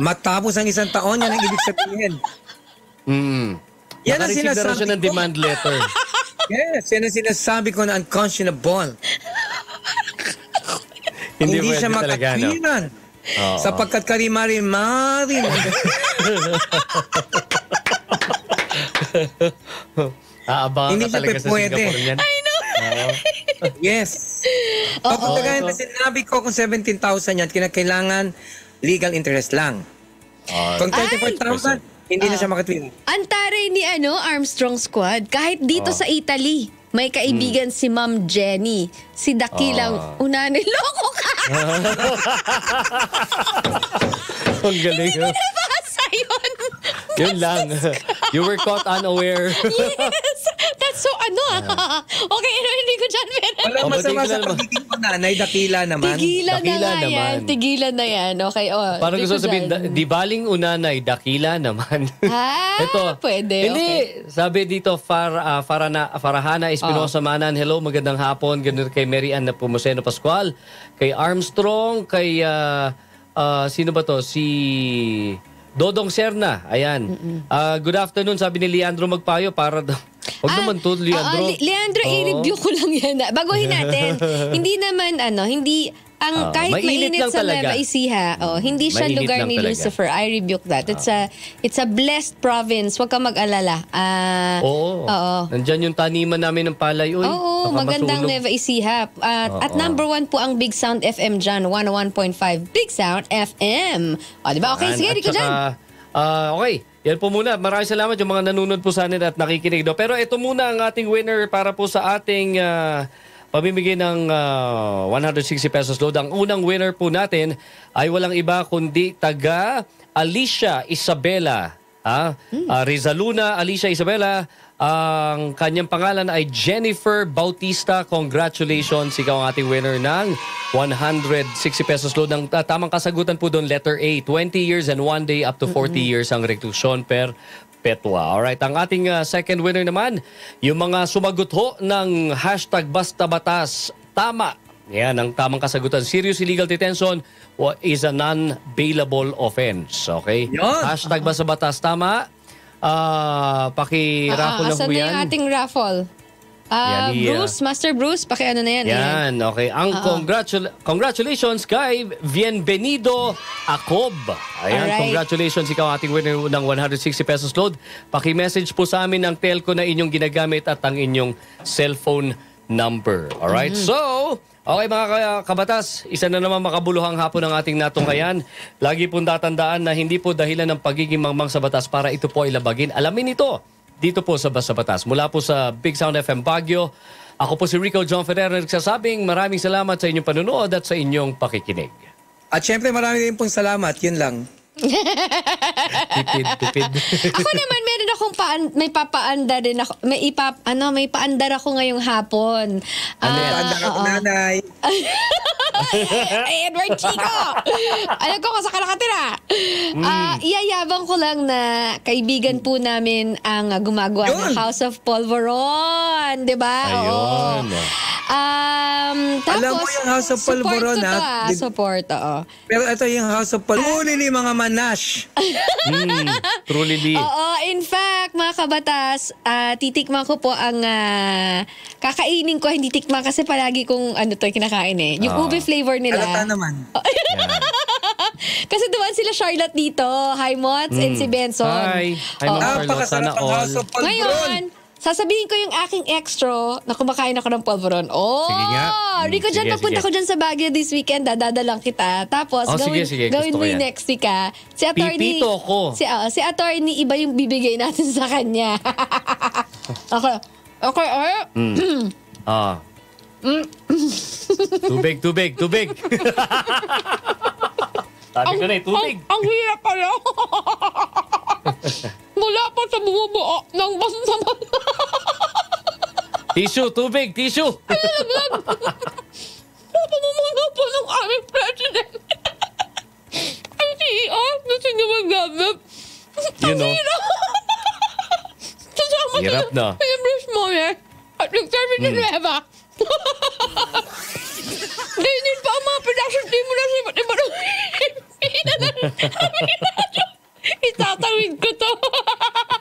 Matapos ang isang taon, yan ang ibig sabihin. Yan ang Nakareceive na siya ng demand letter. Yes, yan ang sinasabi ko na unconscionable. Hindi siya makatwiran. Sapagkat karimari-mari. Hindi siya pwede. I know. Yes. Kapag kagaya na sinabi ko kung 17,000 yan, kinakailangan legal interest lang. Kung 34,000, hindi na siya makatwin. Antare ni Armstrong Squad, kahit dito sa Italy, may kaibigan si Ma'am Jenny. Si Dakilang niloko ka! Ang galing. Hindi mo nabasa yun. Yun lang. You were caught unaware. Yes. That's so Okay, hindi ko dyan meron. Walang masama sa pagiging nanay, dakila naman. Tigilan na yan. Okay, parang gusto sabihin, di baling unanay, dakila naman. Ito, pwede. Hindi, sabi dito, Farahana Espinosa Manan, hello, magandang hapon. Ganun kay Mary Ann Nepomuceno Pascual, kay Armstrong, kay, sino ba to? Si Dodong Serna. Ayan. Good afternoon, sabi ni Leandro Magpayo, para huwag naman to, Leandro. Leandro, i-review ko lang yan. Baguhin natin. Hindi naman, kahit mainit sa Nueva Ecija, hindi siya Mainit lugar lang ni talaga. Lucifer. I rebuke that. It's a blessed province. Huwag ka mag-alala. Oo. Nandyan yung taniman namin ng palay. Oo, magandang Nueva Ecija. At number 1 po ang Big Sound FM dyan. 101.5 Big Sound FM. Diba? Okay, sige, Rico dyan. Okay. Yan po muna. Maraming salamat yung mga nanonood po sa atin at nakikinig. Pero ito muna ang ating winner para po sa ating pamimigay ng 160 pesos load. Ang unang winner po natin ay walang iba kundi taga Alicia Isabela. Rizaluna Alicia Isabela. Ang kanyang pangalan ay Jennifer Bautista. Congratulations. Ikaw ang ating winner ng 160 pesos load. Ang tamang kasagutan po doon, letter A, 20 years and 1 day up to 40 years ang reclusion per petwa. Alright, ang ating second winner naman, yung mga sumagot ho ng hashtag Basta Batas, tama. Yan, ang tamang kasagutan. Serious illegal detention is a non-bailable offense. Okay? Hashtag Basta Batas, tama. Paki-raffle lang po yan. Asan na yung ating raffle? Bruce, Master Bruce, paki-ano na yan. Yan, okay. Ang congratulations kay Bienvenido Acob. Ayan, congratulations. Ikaw ating winner ng 160 pesos load. Paki-message po sa amin ang telco na inyong ginagamit at ang inyong cellphone number. Alright, so... Okay mga kabatas, isa na naman makabuluhang hapon ng ating natunghayan. Lagi pong tatandaan na hindi po dahilan ng pagiging mangmang sa batas para ito po ay labagin. Alamin ito dito po sa Basta Batas. Mula po sa Big Sound FM Baguio, ako po si Rico John Ferrer nagsasabing maraming salamat sa inyong panunood at sa inyong pakikinig. At syempre maraming din pong salamat, yun lang. Tipid. Ako naman meron akong may papaanda din ako. May paandar ako ngayong hapon. Paandar ako, nanay. Ay, Edward Chico! Alam ko kung saan ka nakatira. Iyayabang ko lang na kaibigan po namin ang gumagawa ng House of Polvoron. Diba? Ayun. Tapos, alam mo yung House of Polvoron, support, oo. Pero ito yung House of Polvoron. Truly mga manash. Truly. Oo, in fact, fact, mga kabatas, titikman ko po ang kakainin ko, hindi tikman kasi palagi kong kinakain eh. Yung ube flavor nila. Halata naman. Kasi dumaan sila Charlotte dito. Hi, Mots, and si Benson. Hi. Hi, Charlotte. Sana all. Ngayon, sasabihin ko yung aking extra na kumakain ako ng polvoron. Sige nga. Rico, dyan papunta ko dyan sa Baguio this weekend. Dadalang kita. Tapos, gawin mo yung next week ha. Si attorney, Pipito ko. Si attorney, iba yung bibigay natin sa kanya. Okay. Tubig. Sabi ko na tubig. Ang hirap pala. Mula pa sa bumubuo ng basta. Tubig. Pamumuno po ng aming president. Ang CEO, gusto niyo mag-gabap. You know. Sasama hirap na. Yung brush mo at nag-service ni Nueva. Ganyan pa ang mga production team mo na sa iba't iba ng itatawid ko to.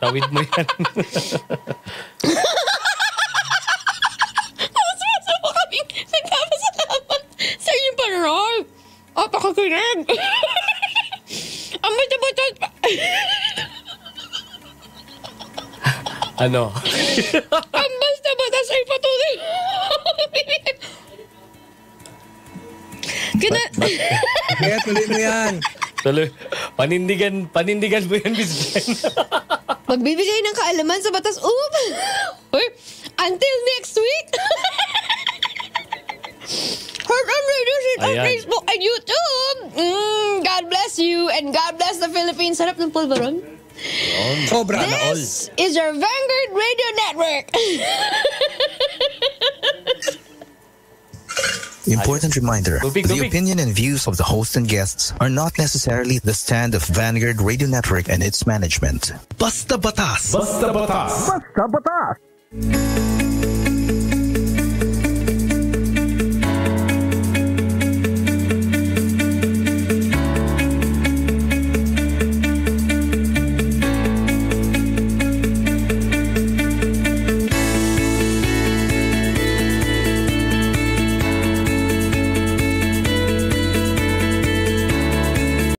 Tawid mo yan. Masama kaming nagpapasalamat sa inyong panonood. Pakakinig. Ang bata-bata. Ano? Ang basta-bata sa ipatuloy. Kaya tuloy mo yan. Tuloy. Panindigan mo yan, Miss Jen. Magbibigay ng kaalaman sa batas. Until next week. Heard on radio, on Facebook and YouTube. God bless you and God bless the Philippines. Sarap ng pulveron. Sobra na all. This is your Vanguard Radio Network. Important reminder, the opinion and views of the host and guests are not necessarily the stand of Vanguard Radio Network and its management. Basta Batas. Basta Batas. Basta Batas.